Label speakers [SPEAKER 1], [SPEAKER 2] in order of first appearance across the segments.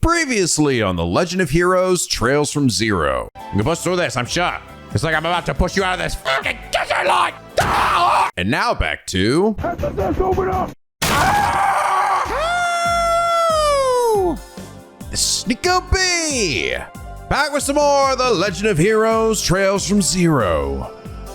[SPEAKER 1] Previously on The Legend of Heroes Trails from Zero.
[SPEAKER 2] You can push through this, I'm sure. It's like I'm about to push you out of this fucking desert line.
[SPEAKER 1] And now back to... NicoB! Back with some more The Legend of Heroes Trails from Zero.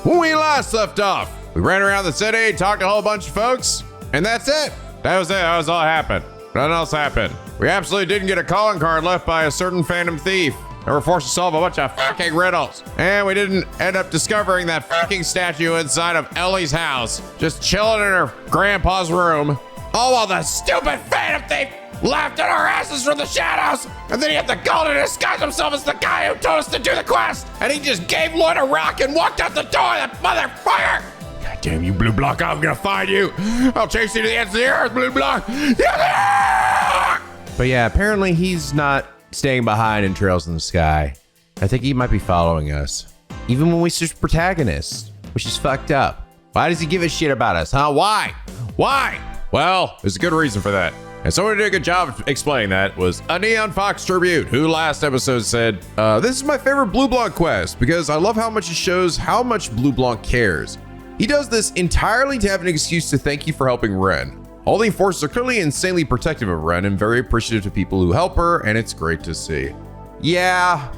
[SPEAKER 1] When we last left off, we ran around the city, talked to a whole bunch of folks, and that's it.
[SPEAKER 2] That was it. That was all that happened. Nothing else happened. We absolutely didn't get a calling card left by a certain phantom thief. And we're forced to solve a bunch of fucking riddles. And we didn't end up discovering that fucking statue inside of Ellie's house, just chilling in her grandpa's room. All while the stupid phantom thief laughed at our asses from the shadows. And then he had the gall to disguise himself as the guy who told us to do the quest. And he just gave Lloyd a rock and walked out the door, that motherfucker. God damn you, Blue Block, I'm gonna find you. I'll chase you to the ends of the earth, Blue Block.
[SPEAKER 1] But yeah, apparently he's not staying behind in Trails in the Sky. I think he might be following us. Even when we switch protagonists, which is fucked up. Why does he give a shit about us, huh? Why? Why?
[SPEAKER 2] Well, there's a good reason for that. And someone who did a good job of explaining that was a Neon Fox Tribute, who last episode said,
[SPEAKER 1] this is my favorite Blue Blanc quest because I love how much it shows how much Blue Blanc cares. He does this entirely to have an excuse to thank you for helping Ren. All the enforcers are clearly insanely protective of Ren and very appreciative to people who help her, and it's great to see. Yeah,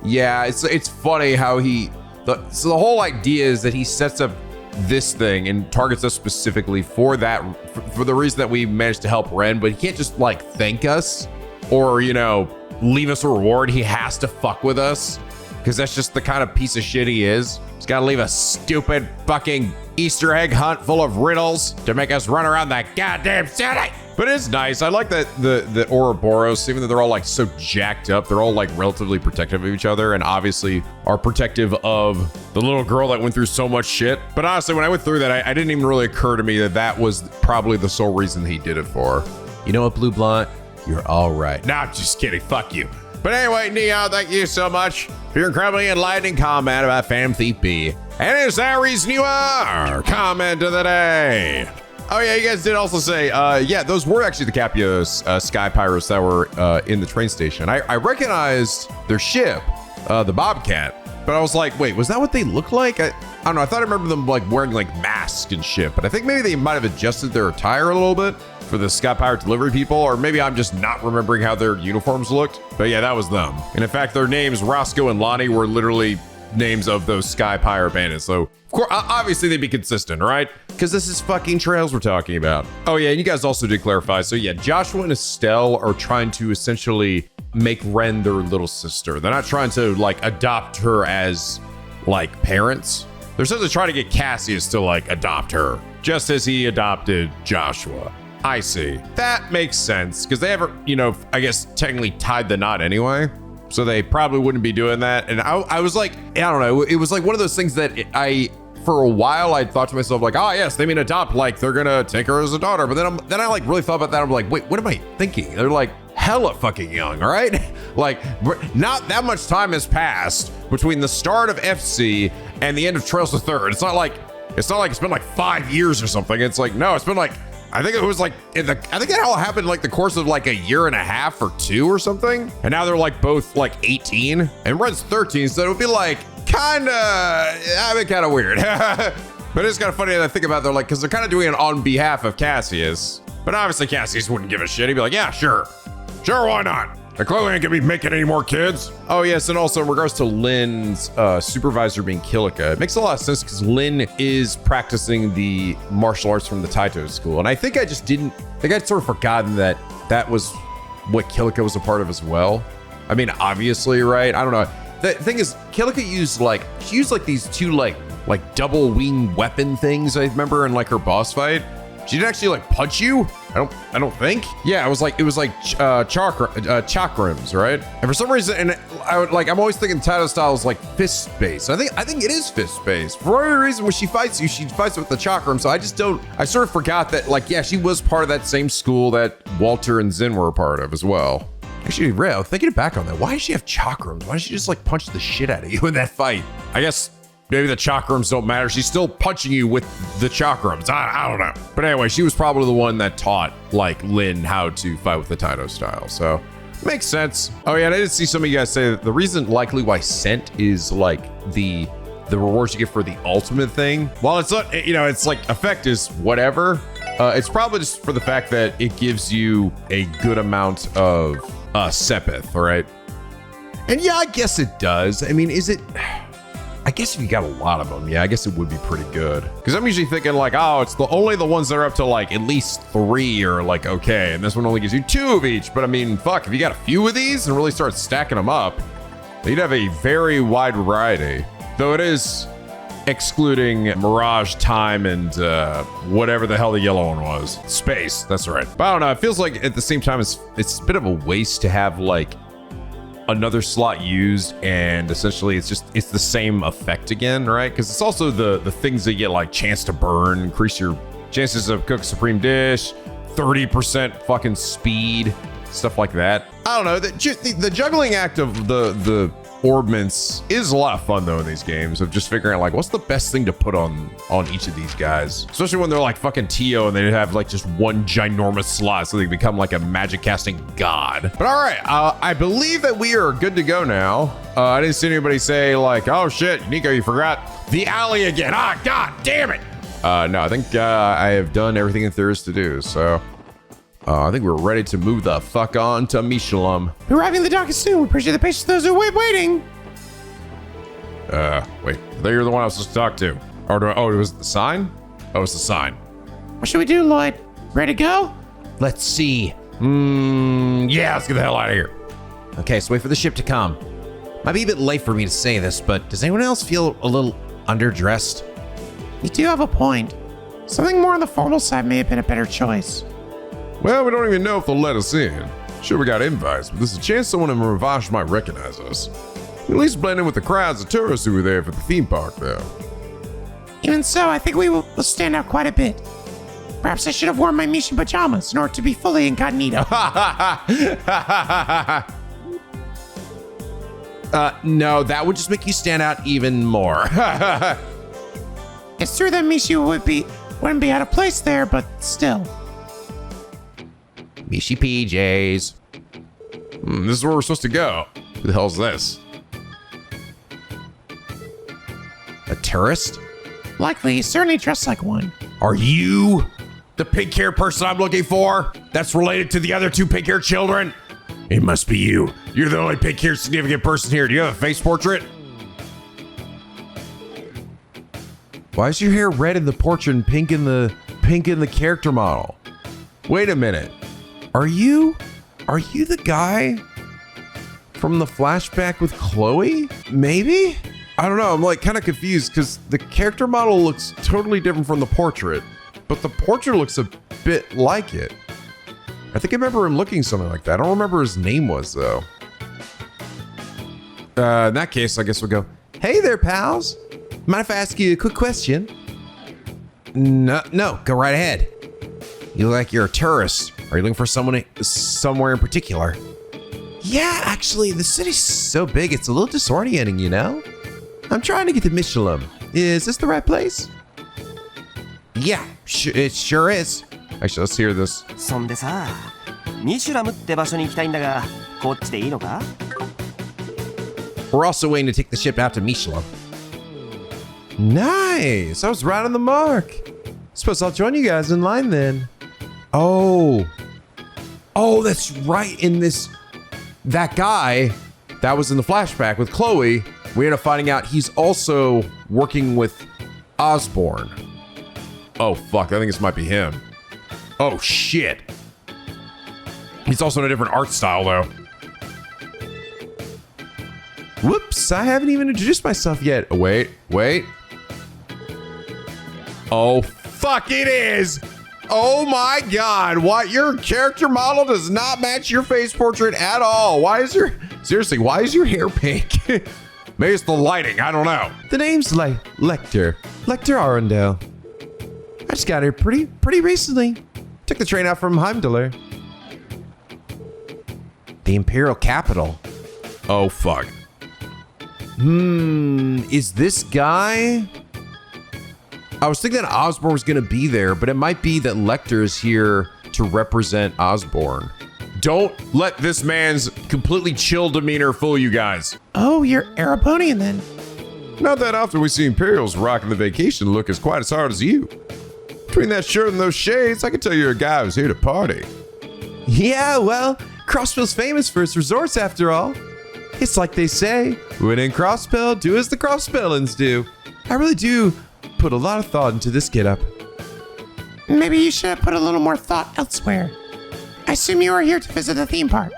[SPEAKER 1] it's funny how so the whole idea is that he sets up this thing and targets us specifically for the reason that we managed to help Ren, but he can't just like thank us or, you know, leave us a reward. He has to fuck with us because that's just the kind of piece of shit he is. He's got to leave a stupid fucking Easter egg hunt full of riddles to make us run around that goddamn city. But it's nice. I like that the Ouroboros, even though they're all like so jacked up, they're all like relatively protective of each other and obviously are protective of the little girl that went through so much shit. But honestly, when I went through that, I didn't even really occur to me that that was probably the sole reason he did it for. You know what, Blue Blunt? You're all right.
[SPEAKER 2] Nah, just kidding. Fuck you. But anyway, Neo, thank you so much for your incredibly enlightening comment about Phantom Thief B. And is that reason you are comment of the day? Oh yeah, you guys did also say, yeah, those were actually the Capios Sky Pirates that were in the train station. I recognized their ship, the Bobcat, but I was like, wait, was that what they look like? I don't know. I thought I remember them like wearing like masks and shit, but I think maybe they might have adjusted their attire a little bit for the Sky Pirate delivery people, or maybe I'm just not remembering how their uniforms looked. But yeah, that was them. And in fact, their names, Roscoe and Lonnie, were literally names of those Sky Pirate bandits. So of course, obviously they'd be consistent, right? Because this is fucking Trails we're talking about. Oh yeah, and you guys also did clarify. So yeah, Joshua and Estelle are trying to essentially make Ren their little sister. They're not trying to like adopt her as like parents. They're essentially trying to get Cassius to like adopt her, just as he adopted Joshua. I see. That makes sense, because they haven't, you know, I guess technically tied the knot anyway. So they probably wouldn't be doing that. And I was like, I don't know. It was like one of those things that for a while, I thought to myself like, oh yes, they mean adopt, like they're gonna take her as a daughter. But then I like really thought about that. I'm like, wait, what am I thinking? They're like hella fucking young, all right? Like not that much time has passed between the start of FC and the end of Trails the Third. It's not like it's been like 5 years or something. It's like, no, it's been like, I think it was like I think that all happened in like the course of like a year and a half or two or something. And now they're like both like 18 and Red's 13. So it would be like kind of weird. But it's kind of funny that I think about it. They're like, because they're kind of doing it on behalf of Cassius. But obviously Cassius wouldn't give a shit. He'd be like, yeah, sure, why not? I clearly ain't gonna be making any more kids. Oh yes, and also in regards to Lynn's supervisor being Kilika, it makes a lot of sense because Lynn is practicing the martial arts from the Taito school. And I think I'd sort of forgotten that that was what Kilika was a part of as well. I mean, obviously, right? I don't know. The thing is, Kilika used these two like double wing weapon things, I remember, in like her boss fight. She didn't actually like punch you. I don't think. Yeah, it was like chakrams, right? And for some reason, and I'm always thinking Taito style is like fist based. I think it is fist based. For whatever reason, when she fights you, she fights with the chakram. So I sort of forgot that, like, yeah, she was part of that same school that Walter and Zen were a part of as well. Actually, Rail, thinking back on that, why does she have chakrams? Why does she just like punch the shit out of you in that fight? I guess maybe the chakrams don't matter. She's still punching you with the chakrams. I don't know. But anyway, she was probably the one that taught like Lynn how to fight with the Taito style. So
[SPEAKER 1] Makes sense. Oh yeah, and I did see some of you guys say that the reason likely why sent is like the rewards you get for the ultimate thing. While it's not, you know, it's like effect is whatever. It's probably just for the fact that it gives you a good amount of Sepith, right? And yeah, I guess it does. I mean, is it? I guess if you got a lot of them, yeah, I guess it would be pretty good. Because I'm usually thinking like, oh, it's only the ones that are up to like at least 3 are like okay, and this one only gives you 2 of each. But I mean, fuck, if you got a few of these and really start stacking them up, you'd have a very wide variety. Though it is excluding Mirage, Time, and whatever the hell the yellow one was. Space, that's right. But I don't know, it feels like at the same time it's a bit of a waste to have like another slot used and essentially it's the same effect again, right? Because it's also the things that you get like chance to burn, increase your chances of cook a supreme dish, 30% fucking speed, stuff like that. I don't know, the juggling act of the orbments is a lot of fun though in these games of just figuring out like what's the best thing to put on each of these guys, especially when they're like fucking Tio and they have like just one ginormous slot so they become like a magic casting god. But all right, I believe that we are good to go now. I didn't see anybody say like, oh shit, Nico, you forgot the alley again. Ah, god damn it. No, I think I have done everything that there is to do, so I think we're ready to move the fuck on to Mishelam.
[SPEAKER 3] Arriving at the dock is soon. We appreciate the patience of those who are waiting.
[SPEAKER 1] Wait. I thought you were the one I was supposed to talk to. Or it was the sign? Oh, it's the sign.
[SPEAKER 3] What should we do, Lloyd? Ready to go?
[SPEAKER 4] Let's see.
[SPEAKER 1] Yeah, let's get the hell out of here.
[SPEAKER 4] Okay, so wait for the ship to come. Might be a bit late for me to say this, but does anyone else feel a little underdressed?
[SPEAKER 3] You do have a point. Something more on the formal side may have been a better choice.
[SPEAKER 1] Well, we don't even know if they'll let us in. Sure, we got invites, but there's a chance someone in Ravash might recognize us. We at least blend in with the crowds of tourists who were there for the theme park, though.
[SPEAKER 3] Even so, I think we will stand out quite a bit. Perhaps I should have worn my Mishin pajamas in order to be fully incognito.
[SPEAKER 4] No, that would just make you stand out even more.
[SPEAKER 3] It's true that Mishi wouldn't be out of place there, but still.
[SPEAKER 4] Mishi PJs.
[SPEAKER 1] This is where we're supposed to go. Who the hell's this?
[SPEAKER 4] A tourist?
[SPEAKER 3] Likely, he's certainly dressed like one.
[SPEAKER 1] Are you the pink-haired person I'm looking for? That's related to the other 2 pink-haired children? It must be you. You're the only pink-haired significant person here. Do you have a face portrait? Why is your hair red in the portrait and pink in the character model? Wait a minute. Are you the guy from the flashback with Chloe? Maybe? I don't know. I'm like kind of confused because the character model looks totally different from the portrait, but the portrait looks a bit like it. I think I remember him looking something like that. I don't remember his name was though. In that case, I guess we'll go, hey there, pals. Mind if I ask you a quick question?
[SPEAKER 4] No, go right ahead. You look like you're a tourist. Are you looking for someone somewhere in particular? Yeah, actually, the city's so big, it's a little disorienting, you know? I'm trying to get to Mishelam. Is this the right place? Yeah, it sure is.
[SPEAKER 1] Actually, let's hear this.
[SPEAKER 5] そんでさ、ミシュラムって場所に行きたいんだが、こっちでいいのか?
[SPEAKER 4] We're also waiting to take the ship out to Mishelam.
[SPEAKER 1] Nice. I was right on the mark. Suppose I'll join you guys in line then. Oh, that's right. That guy that was in the flashback with Chloe, we end up finding out he's also working with Osborne. Oh, fuck. I think this might be him. Oh, shit. He's also in a different art style, though. Whoops. I haven't even introduced myself yet. Oh, wait. Oh, fuck, it is. Oh my God, what? Your character model does not match your face portrait at all. Why is your hair pink? Maybe it's the lighting, I don't know.
[SPEAKER 6] The name's Lecter Arundel. I just got here pretty recently. Took the train out from Heimdallr.
[SPEAKER 4] The Imperial Capital.
[SPEAKER 1] Oh, fuck.
[SPEAKER 6] Is this guy?
[SPEAKER 1] I was thinking that Osborne was going to be there, but it might be that Lecter is here to represent Osborne.
[SPEAKER 2] Don't let this man's completely chill demeanor fool you guys.
[SPEAKER 3] Oh, you're Arabonian then.
[SPEAKER 1] Not that often we see Imperials rocking the vacation look as quite as hard as you. Between that shirt and those shades, I can tell you're a guy who's here to party.
[SPEAKER 6] Yeah, well, Crossbell's famous for its resorts after all. It's like they say, when in Crossbell, do as the Crossbellans do. I really do put a lot of thought into this getup.
[SPEAKER 3] Maybe you should have put a little more thought elsewhere. I assume you are here to visit the theme park.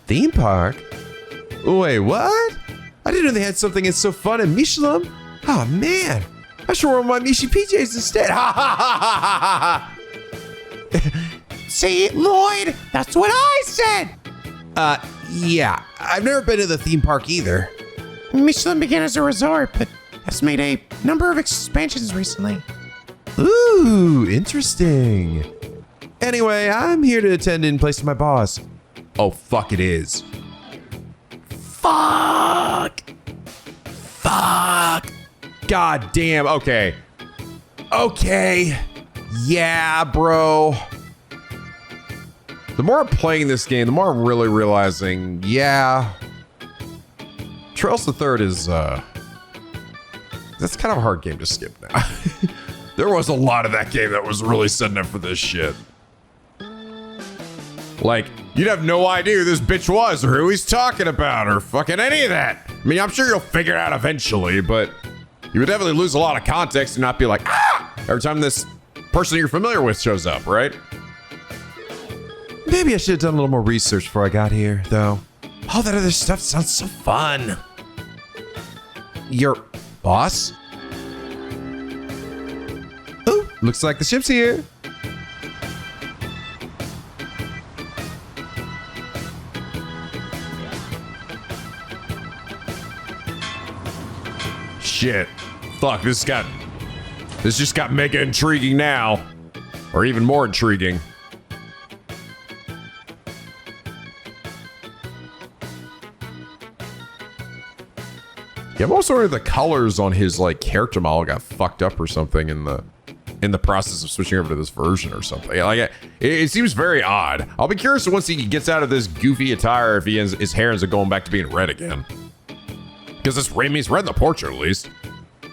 [SPEAKER 6] Theme park? Wait, what? I didn't know they had something that's so fun in Mishelam. Oh man, I should wear my Mishi PJs instead. Ha ha ha ha ha ha.
[SPEAKER 3] See, Lloyd, that's what I said.
[SPEAKER 6] Yeah, I've never been to the theme park either.
[SPEAKER 3] Mishelam began as a resort, but has made a number of expansions recently.
[SPEAKER 6] Ooh, interesting. Anyway, I'm here to attend in place of my boss.
[SPEAKER 2] Oh, fuck, it is.
[SPEAKER 6] Fuck!
[SPEAKER 2] God damn. Okay. Yeah, bro. The more I'm playing this game, the more I'm really realizing, yeah, Trails the Third is, that's kind of a hard game to skip now. There was a lot of that game that was really setting up for this shit. Like, you'd have no idea who this bitch was or who he's talking about or fucking any of that. I mean, I'm sure you'll figure it out eventually, but you would definitely lose a lot of context and not be like, ah, every time this person you're familiar with shows up, right?
[SPEAKER 6] Maybe I should have done a little more research before I got here, though. All that other stuff sounds so fun.
[SPEAKER 2] Your boss?
[SPEAKER 6] Oh, looks like the ship's here.
[SPEAKER 2] Shit. Fuck, this just got mega intriguing now. Or even more intriguing. Yeah, I'm also wondering if the colors on his like character model got fucked up or something in the process of switching over to this version or something. Like it seems very odd. I'll be curious once he gets out of this goofy attire if his hair ends up going back to being red again. Because it's red in the portrait at least.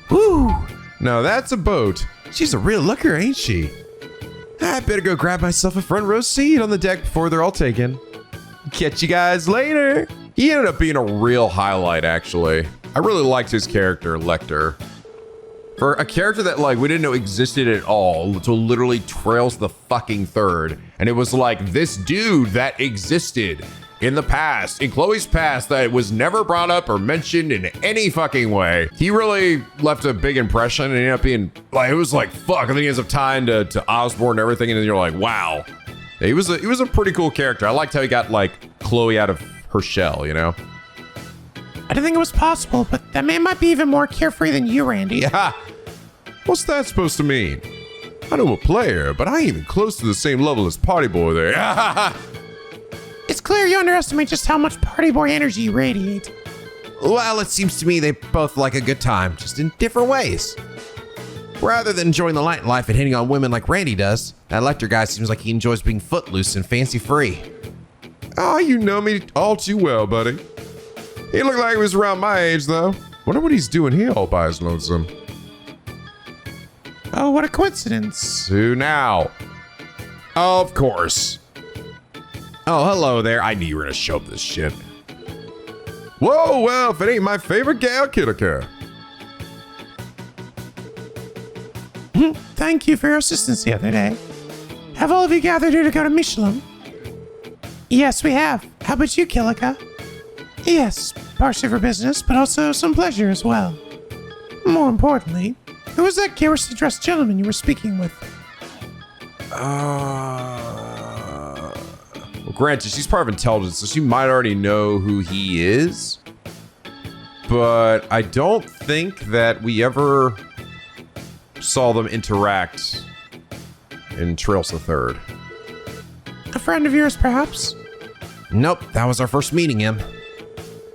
[SPEAKER 6] Woo! Now that's a boat. She's a real looker, ain't she? I better go grab myself a front row seat on the deck before they're all taken. Catch you guys later.
[SPEAKER 2] He ended up being a real highlight, actually. I really liked his character, Lecter. For a character that like we didn't know existed at all, to literally Trails the fucking Third. And it was like this dude that existed in the past, in Chloe's past, that was never brought up or mentioned in any fucking way. He really left a big impression and ended up being like, it was like, fuck, and then he ends up tying to Osborne and everything, and then you're like, wow. He was a pretty cool character. I liked how he got like Chloe out of her shell, you know?
[SPEAKER 3] I didn't think it was possible, but that man might be even more carefree than you, Randy.
[SPEAKER 2] Yeah.
[SPEAKER 1] What's that supposed to mean? I know a player, but I ain't even close to the same level as Party Boy there.
[SPEAKER 3] It's clear you underestimate just how much party boy energy you radiate.
[SPEAKER 6] Well, it seems to me they both like a good time, just in different ways. Rather than enjoying the light life and hitting on women like Randy does, that Lecter guy seems like he enjoys being footloose and fancy-free.
[SPEAKER 1] Oh, you know me all too well, buddy. He looked like he was around my age, though. Wonder what he's doing here all by his lonesome.
[SPEAKER 3] Oh, what a coincidence.
[SPEAKER 2] Who now? Of course. Oh, hello there. I knew you were gonna show up this shit.
[SPEAKER 1] Whoa, well, if it ain't my favorite gal, Killiker.
[SPEAKER 3] Thank you for your assistance the other day. Have all of you gathered here to go to Mishelam? Yes, we have. How about you, Killiker? Yes, partially for business, but also some pleasure as well. More importantly, who was that garishly dressed gentleman you were speaking with?
[SPEAKER 2] Well, granted, she's part of intelligence, so she might already know who he is. But I don't think that we ever saw them interact in Trails the Third.
[SPEAKER 3] A friend of yours, perhaps?
[SPEAKER 6] Nope, that was our first meeting him.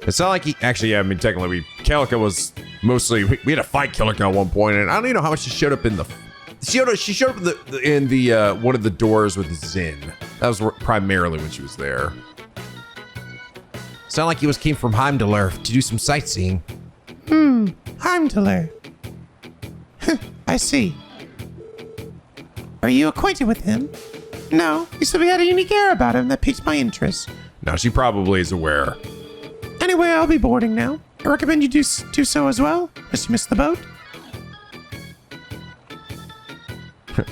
[SPEAKER 2] It's not like he actually. Yeah, I mean, technically, Killiker was mostly. We had to fight Killiker at one point, and I don't even know how much she showed up in the. She showed up in the one of the doors with Zin.
[SPEAKER 1] That was primarily when she was there.
[SPEAKER 4] Sound like you came from Heimdallr to do some sightseeing.
[SPEAKER 3] Heimdallr. I see. Are you acquainted with him? No, he said we had a unique air about him that piqued my interest.
[SPEAKER 1] Now, she probably is aware.
[SPEAKER 3] Anyway, I'll be boarding now. I recommend you do so as well, unless you missed the boat.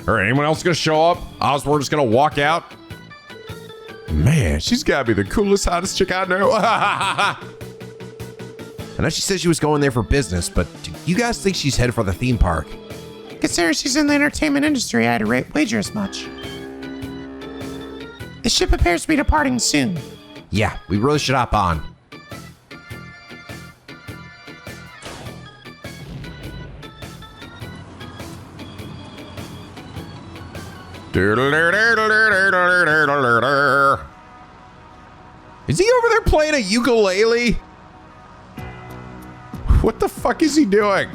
[SPEAKER 1] All right, anyone else gonna show up? Osborne just gonna walk out? Man, she's gotta be the coolest, hottest chick I know.
[SPEAKER 4] I know she said she was going there for business, but do you guys think she's headed for the theme park?
[SPEAKER 3] Considering she's in the entertainment industry, I'd wager as much. The ship appears to be departing soon.
[SPEAKER 4] Yeah, we really should hop on.
[SPEAKER 1] Is he over there playing a ukulele? What the fuck is he doing?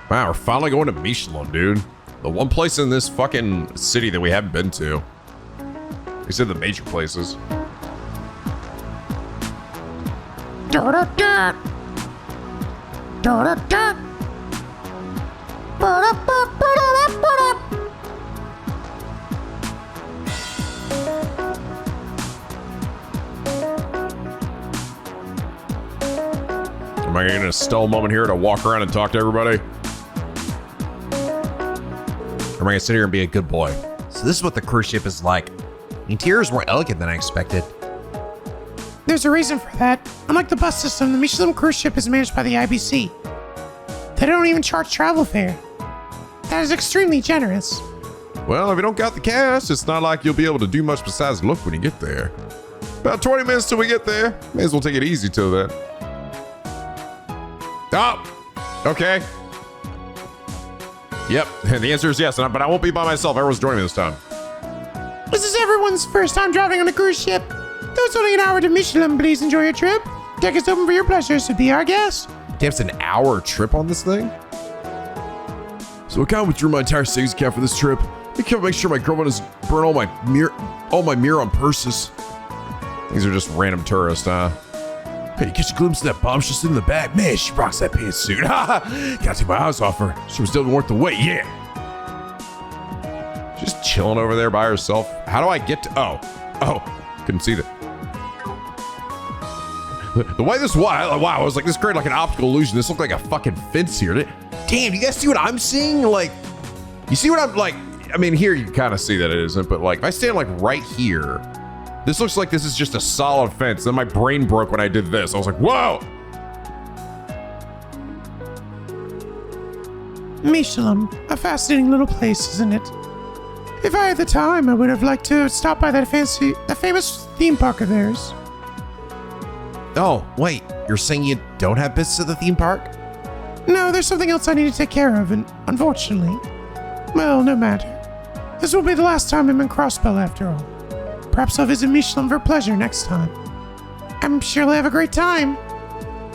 [SPEAKER 1] Wow, we're finally going to Mishelam, dude. The one place in this fucking city that we haven't been to. They said the major places. Am I gonna steal a moment here to walk around and talk to everybody? Or am I gonna sit here and be a good boy?
[SPEAKER 4] So this is what the cruise ship is like. The interior is more elegant than I expected.
[SPEAKER 3] There's a reason for that. Unlike the bus system, the Mishelam cruise ship is managed by the IBC. They don't even charge travel fare. That is extremely generous.
[SPEAKER 1] Well, if you don't got the cash, it's not like you'll be able to do much besides look when you get there. About 20 minutes till we get there. May as well take it easy till then. Oh, okay. Yep, the answer is yes, but I won't be by myself. Everyone's joining me this time.
[SPEAKER 3] This is everyone's first time driving on a cruise ship. Though it's only an hour to Mishelam, please enjoy your trip. Deck is open for your pleasure, so be our guest.
[SPEAKER 1] Damn, it's an hour trip on this thing? So I kind of withdrew my entire savings account for this trip. I can't make sure my girlfriend doesn't burn all my mirror on purses. These are just random tourists, huh? Hey, you catch a glimpse of that bomb just in the back? Man, she rocks that pantsuit. Gotta take my eyes off her. She was still worth the wait, yeah. Just chilling over there by herself. How do I get to... Oh, couldn't see that. The way this... Wow, I was like, this created like an optical illusion. This looked like a fucking fence here. Damn, you guys see what I'm seeing? Like, you see what I'm like... I mean, here you kind of see that it isn't, but like, if I stand like right here, this looks like this is just a solid fence. Then my brain broke when I did this. I was like, whoa!
[SPEAKER 3] Mishelam, a fascinating little place, isn't it? If I had the time, I would have liked to stop by that famous theme park of theirs.
[SPEAKER 4] Oh, wait, you're saying you don't have business at the theme park?
[SPEAKER 3] No, there's something else I need to take care of, and unfortunately, well, no matter. This will be the last time I'm in Crossbell after all. Perhaps I'll visit Mishelam for pleasure next time. I'm sure I'll have a great time.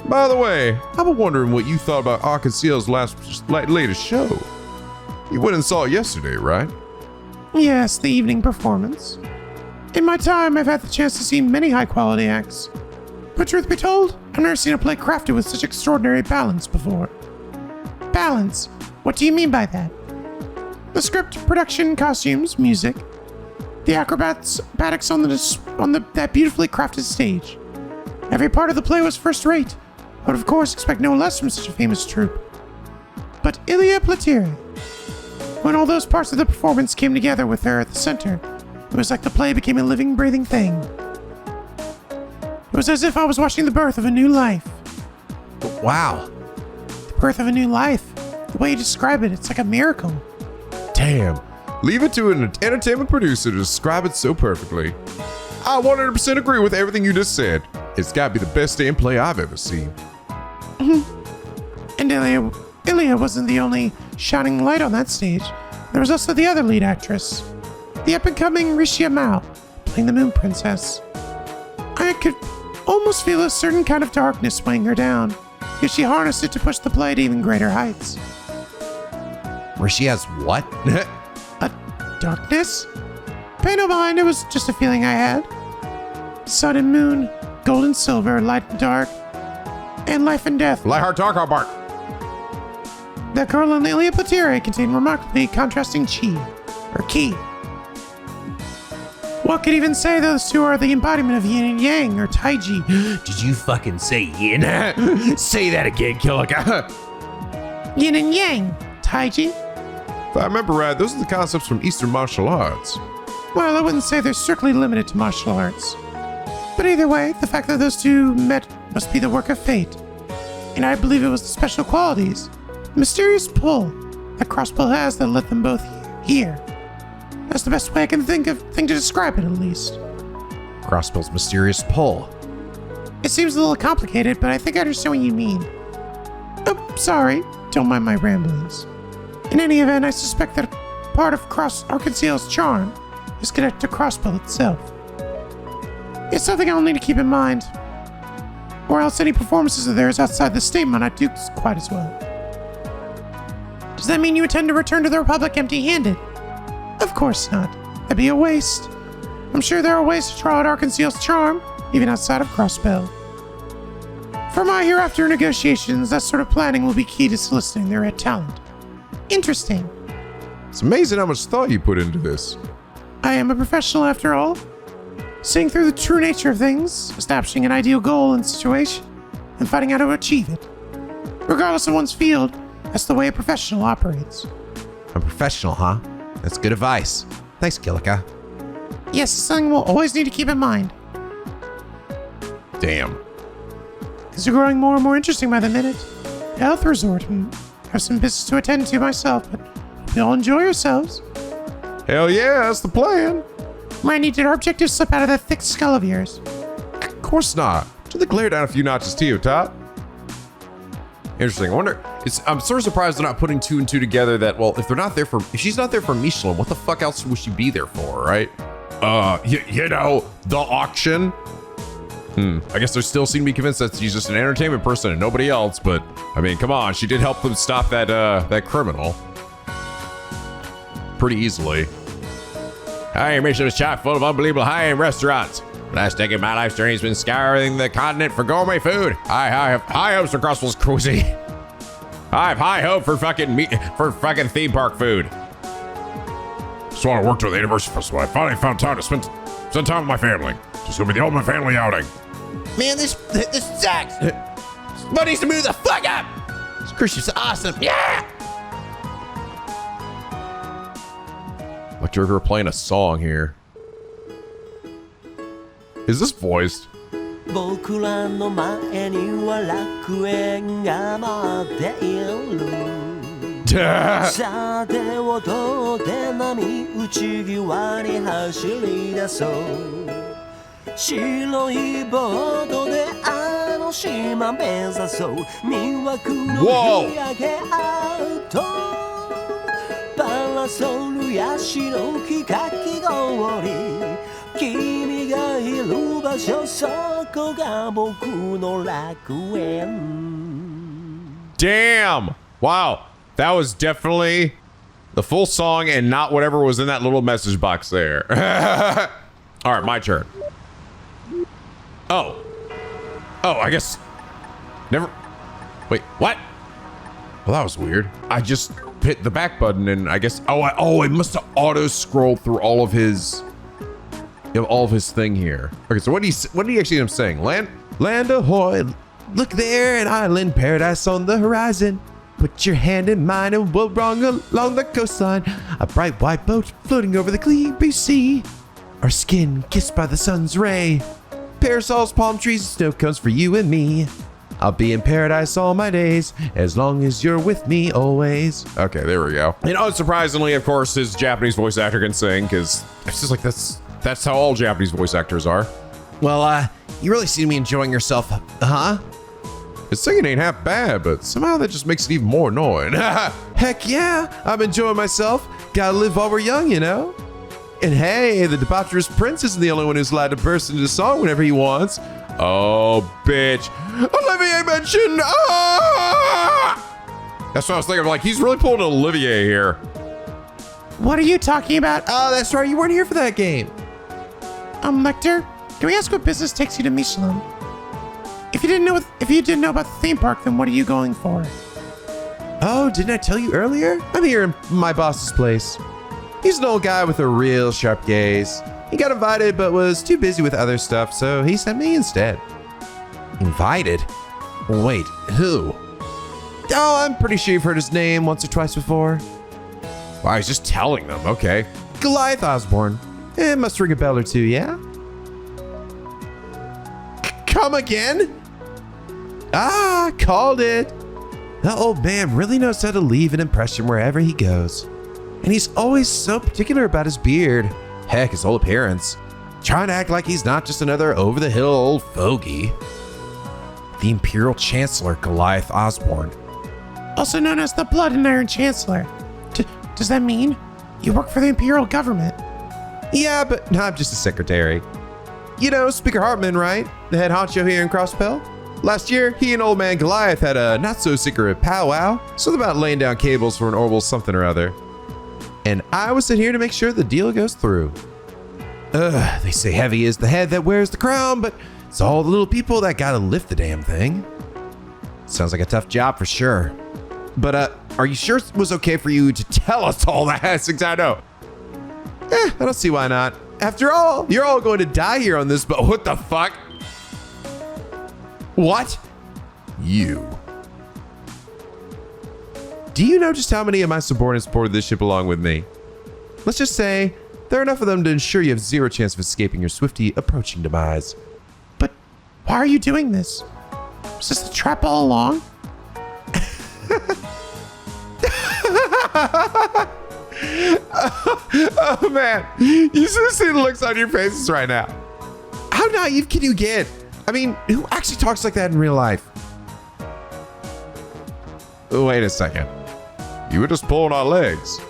[SPEAKER 1] By the way, I've been wondering what you thought about Arkansas's latest show. You went and saw it yesterday, right?
[SPEAKER 3] Yes, the evening performance. In my time, I've had the chance to see many high-quality acts. But truth be told, I've never seen a play crafted with such extraordinary balance before. Balance? What do you mean by that? The script, production, costumes, music. The acrobatics on that beautifully crafted stage. Every part of the play was first rate. I would of course expect no less from such a famous troupe. But Elie MacDowell, when all those parts of the performance came together with her at the center, it was like the play became a living, breathing thing. It was as if I was watching the birth of a new life.
[SPEAKER 4] Wow.
[SPEAKER 3] The birth of a new life. The way you describe it, it's like a miracle.
[SPEAKER 1] Damn. Leave it to an entertainment producer to describe it so perfectly. I 100% agree with everything you just said. It's gotta be the best damn play I've ever seen.
[SPEAKER 3] And Elie wasn't the only shining light on that stage. There was also the other lead actress, the up-and-coming Mishelam, playing the Moon Princess. I could almost feel a certain kind of darkness weighing her down, yet she harnessed it to push the play to even greater heights.
[SPEAKER 4] Where she has what?
[SPEAKER 3] Darkness? Pay no mind, it was just a feeling I had. Sun and moon, gold and silver, light and dark, and life and death.
[SPEAKER 2] Light heart, dark heart, bark.
[SPEAKER 3] The girl and Elie MacDowell contain remarkably contrasting chi, or ki. What could even say those two are the embodiment of yin and yang, or taiji?
[SPEAKER 6] Did you fucking say yin? Say that again, Kilika.
[SPEAKER 3] Yin and yang, taiji.
[SPEAKER 1] If I remember right, those are the concepts from Eastern martial arts.
[SPEAKER 3] Well, I wouldn't say they're strictly limited to martial arts. But either way, the fact that those two met must be the work of fate. And I believe it was the special qualities, the mysterious pull that Crossbell has that led them both here. That's the best way I can think to describe it, at least.
[SPEAKER 6] Crossbell's mysterious pull.
[SPEAKER 3] It seems a little complicated, but I think I understand what you mean. Oh, sorry. Don't mind my ramblings. In any event, I suspect that part of Arkansas's charm is connected to Crossbell itself. It's something I'll need to keep in mind, or else any performances of theirs outside the state might not do quite as well. Does that mean you intend to return to the Republic empty-handed? Of course not. That'd be a waste. I'm sure there are ways to draw out Arkansas's charm, even outside of Crossbell. For my hereafter negotiations, that sort of planning will be key to soliciting their talent. Interesting.
[SPEAKER 1] It's amazing how much thought you put into this.
[SPEAKER 3] I am a professional after all. Seeing through the true nature of things, establishing an ideal goal and situation, and finding out how to achieve it. Regardless of one's field, that's the way a professional operates.
[SPEAKER 6] A professional, huh? That's good advice. Thanks, Kilika.
[SPEAKER 3] Yes, it's something we'll always need to keep in mind.
[SPEAKER 1] Damn.
[SPEAKER 3] Things are growing more and more interesting by the minute. Health resort, and have some business to attend to myself, but hope you all enjoy yourselves.
[SPEAKER 1] Hell yeah, that's the plan.
[SPEAKER 3] Might need our objective slip out of that thick skull of yours.
[SPEAKER 1] Of course not. Should they glare down a few notches, Tio Tot? Interesting. I wonder. I'm sort of surprised they're not putting two and two together. That if if she's not there for Mishelam, what the fuck else would she be there for, right? You know, the auction. I guess they still seem to be convinced that she's just an entertainment person and nobody else. But I mean, come on, she did help them stop that criminal pretty easily.
[SPEAKER 2] Hey, Mishelam is chock full of unbelievable high-end restaurants. Last decade, my life's journey has been scouring the continent for gourmet food. I have high hopes for Crossbell's cuisine. I have high hope for fucking theme park food.
[SPEAKER 7] So I worked with the University Festival. I finally found time to spend time with my family. Just gonna be the ultimate family outing.
[SPEAKER 6] Man, this sucks. Somebody needs to move the fuck up. This cruise ship's awesome. Yeah.
[SPEAKER 1] Like you're playing a song here. Is this voiced?
[SPEAKER 5] 僕らの前には楽園が待っているさて踊って波打ち際に走り出そう白いボートであの島目指そう魅惑の日焼けアウトパラソルや白きかき氷君がいる場所そこが僕の楽園
[SPEAKER 2] Damn! Wow, that was definitely the full song and not whatever was in that little message box there. All right, my turn. Oh, I guess never. Wait, what?
[SPEAKER 1] Well, that was weird. I just hit the back button and I guess it must have auto scrolled through all of his thing here. Okay, so what did he actually end up saying? Land ahoy, look there, an island paradise on the horizon. Put your hand in mine and we'll run along the coastline. A bright white boat floating over the clear blue sea. Our skin kissed by the sun's ray. Parasols, palm trees, and snow cones for you and me. I'll be in paradise all my days, as long as you're with me always. Okay, there we go.
[SPEAKER 2] And unsurprisingly, of course, his Japanese voice actor can sing because it's just like that's how all Japanese voice actors are.
[SPEAKER 6] Well, you really seem to be enjoying yourself, huh?
[SPEAKER 1] His singing ain't half bad, but somehow that just makes it even more annoying. Heck yeah, I'm enjoying myself. Gotta live while we're young, you know? And hey, the debaucherous prince isn't the only one who's allowed to burst into song whenever he wants.
[SPEAKER 2] Oh, bitch. Olivier mentioned. Ah! That's what I was thinking. Like, he's really pulling an Olivier here.
[SPEAKER 3] What are you talking about?
[SPEAKER 6] Oh, that's right. You weren't here for that game.
[SPEAKER 3] Lecter, can we ask what business takes you to Mishelam? If you didn't know about the theme park, then what are you going for?
[SPEAKER 6] Oh, didn't I tell you earlier? I'm here in my boss's place. He's an old guy with a real sharp gaze. He got invited but was too busy with other stuff, so he sent me instead. Invited? Wait, who? Oh, I'm pretty sure you've heard his name once or twice before.
[SPEAKER 2] Well, I was just telling them, okay.
[SPEAKER 6] Goliath Osborne. It must ring a bell or two, yeah? Come again? Ah, called it. The old man really knows how to leave an impression wherever he goes. And he's always so particular about his beard. Heck, his whole appearance. Trying to act like he's not just another over-the-hill old fogey. The Imperial Chancellor, Goliath Osborne.
[SPEAKER 3] Also known as the Blood and Iron Chancellor. Does that mean you work for the Imperial government?
[SPEAKER 6] Yeah, but I'm just a secretary. You know Speaker Hartman, right? The head honcho here in Crossbell? Last year, he and old man Goliath had a not-so-secret powwow. Something about laying down cables for an orbital something or other. And I was sent here to make sure the deal goes through. They say heavy is the head that wears the crown, but it's all the little people that gotta lift the damn thing. Sounds like a tough job for sure. But, are you sure it was okay for you to tell us all that? Since I know. I don't see why not. After all, you're all going to die here on this, but what the fuck? What?
[SPEAKER 2] You.
[SPEAKER 6] Do you know just how many of my subordinates boarded this ship along with me? Let's just say there are enough of them to ensure you have zero chance of escaping your swiftly approaching demise.
[SPEAKER 3] But why are you doing this? Was this a trap all along?
[SPEAKER 6] Oh man, you should see the looks on your faces right now. How naive can you get? I mean, who actually talks like that in real life? Wait a second.
[SPEAKER 2] You were just pulling our legs.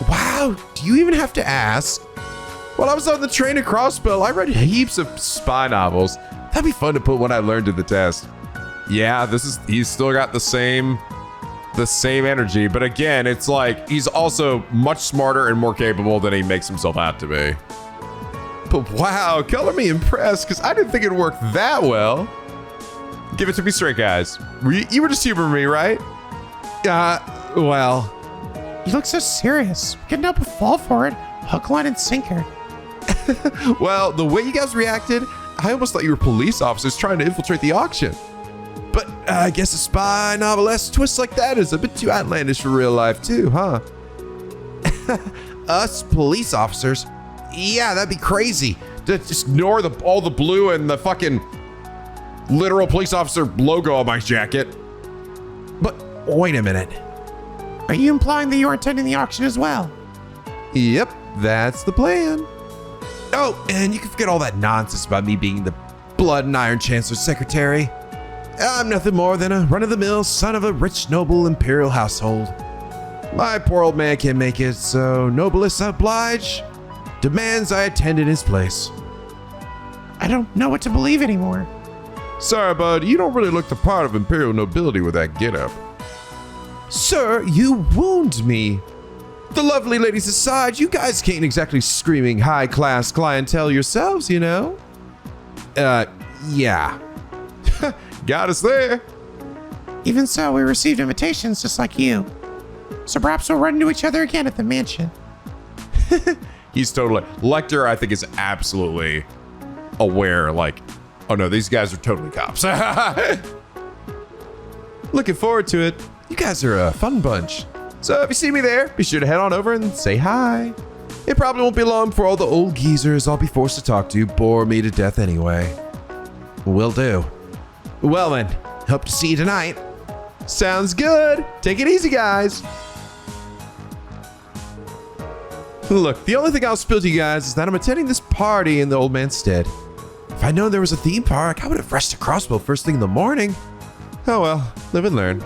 [SPEAKER 6] Wow, do you even have to ask? While I was on the train at Crossbell, I read heaps of spy novels. That'd be fun to put what I learned to the test.
[SPEAKER 2] Yeah, he's still got the same energy, but again, it's like he's also much smarter and more capable than he makes himself out to be.
[SPEAKER 6] But wow, color me impressed, because I didn't think it'd work that well. Give it to me straight, guys. You were just humoring me, right? Well.
[SPEAKER 3] You look so serious. We couldn't help but fall for it. Hook, line, and sinker.
[SPEAKER 6] Well, the way you guys reacted, I almost thought you were police officers trying to infiltrate the auction. But I guess a spy novelesque twist like that is a bit too outlandish for real life too, huh? Us police officers? Yeah, that'd be crazy.
[SPEAKER 2] Just ignore all the blue and the fucking literal police officer logo on my jacket.
[SPEAKER 6] But wait a minute.
[SPEAKER 3] Are you implying that you are attending the auction as well?
[SPEAKER 6] Yep, that's the plan. Oh, and you can forget all that nonsense about me being the Blood and Iron Chancellor's secretary. I'm nothing more than a run-of-the-mill son of a rich, noble imperial household. My poor old man can't make it, so noblesse oblige demands I attend in his place.
[SPEAKER 3] I don't know what to believe anymore.
[SPEAKER 2] Sorry, bud, you don't really look the part of imperial nobility with that getup.
[SPEAKER 6] Sir, you wound me. The lovely ladies aside, you guys can't exactly screaming high-class clientele yourselves, you know? Yeah.
[SPEAKER 2] Got us there.
[SPEAKER 3] Even so, we received invitations just like you. So perhaps we'll run into each other again at the mansion.
[SPEAKER 2] He's totally... Lecter, I think, is absolutely aware, like, oh no, these guys are totally cops.
[SPEAKER 6] Looking forward to it. You guys are a fun bunch. So if you see me there, be sure to head on over and say hi. It probably won't be long before all the old geezers I'll be forced to talk to bore me to death anyway. Will do. Well then, hope to see you tonight. Sounds good. Take it easy, guys. Look, the only thing I'll spill to you guys is that I'm attending this party in the old man's stead. If I'd known there was a theme park, I would have rushed to Crossbell first thing in the morning. Oh well, live and learn.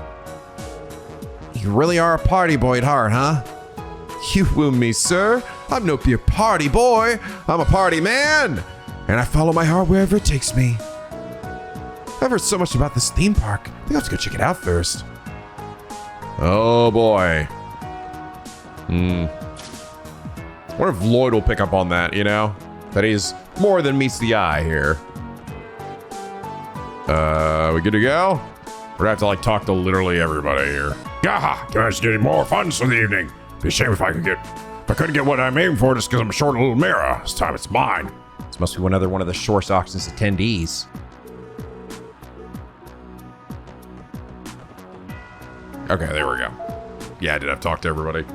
[SPEAKER 6] You really are a party boy at heart, huh? You wound me, sir. I'm no pure party boy. I'm a party man. And I follow my heart wherever it takes me. I've heard so much about this theme park. I think I'll have to go check it out first.
[SPEAKER 2] Oh boy.
[SPEAKER 1] What if Lloyd will pick up on that, you know? That he's more than meets the eye here. We good to go? We're gonna have to like talk to literally everybody here.
[SPEAKER 7] Yeah, guys getting more funds for the evening. Be a shame if I couldn't get what I'm aiming for just because I'm short a little mirror. This time it's mine.
[SPEAKER 4] This must be another one of the Short Auctions attendees.
[SPEAKER 1] Okay, there we go. Yeah, I did have to talk to everybody.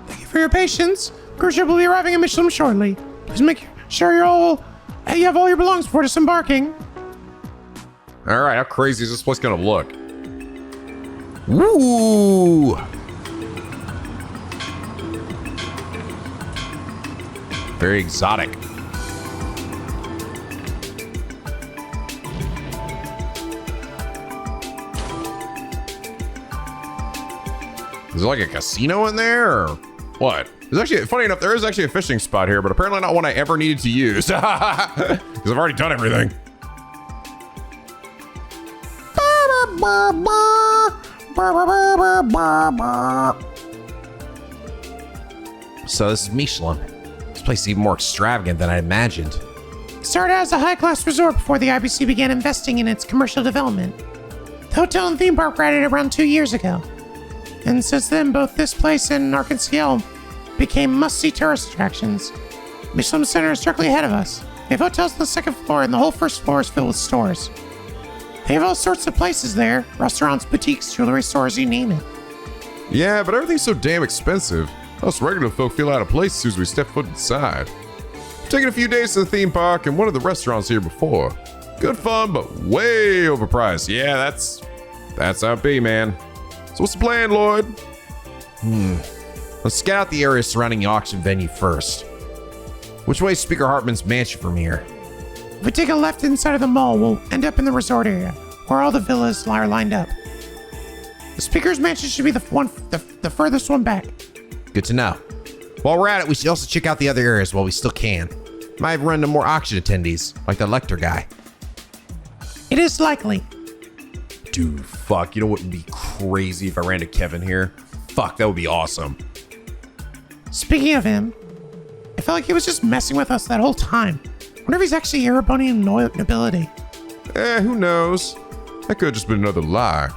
[SPEAKER 3] Thank you for your patience. Cruise ship will be arriving in Mishelam shortly. Please make sure you have all your belongings before disembarking.
[SPEAKER 1] All right, how crazy is this place gonna look?
[SPEAKER 4] Ooh!
[SPEAKER 1] Very exotic. Is there like a casino in there or what? There's actually, funny enough, there is actually a fishing spot here, but apparently not one I ever needed to use. Because I've already done everything.
[SPEAKER 4] So this is Mishelam. This place is even more extravagant than I imagined.
[SPEAKER 3] It started as a high-class resort before the IBC began investing in its commercial development. The hotel and theme park were added around 2 years ago. And since then, both this place and Arkansas became must-see tourist attractions. Mishelam Center is directly ahead of us. They have hotels on the second floor, and the whole first floor is filled with stores. They have all sorts of places there. Restaurants, boutiques, jewelry stores, you name it.
[SPEAKER 1] Yeah, but everything's so damn expensive. Us regular folk feel out of place as soon as we step foot inside. I've taken a few days to the theme park and one of the restaurants here before. Good fun, but way overpriced. Yeah, that's how it be, man. So what's the plan, Lloyd?
[SPEAKER 4] Let's scout the area surrounding the auction venue first. Which way is Speaker Hartman's mansion from here?
[SPEAKER 3] If we take a left inside of the mall, we'll end up in the resort area, where all the villas are lined up. The Speaker's mansion should be the furthest one back.
[SPEAKER 4] Good to know. While we're at it, we should also check out the other areas while we still can. Might have run into more auction attendees, like the Lecter guy.
[SPEAKER 3] It is likely.
[SPEAKER 1] Dude, fuck. You know what would be crazy if I ran to Kevin here? Fuck, that would be awesome.
[SPEAKER 3] Speaking of him, I felt like he was just messing with us that whole time. Wonder if he's actually Erebonian nobility.
[SPEAKER 1] Who knows? That could have just been another lie.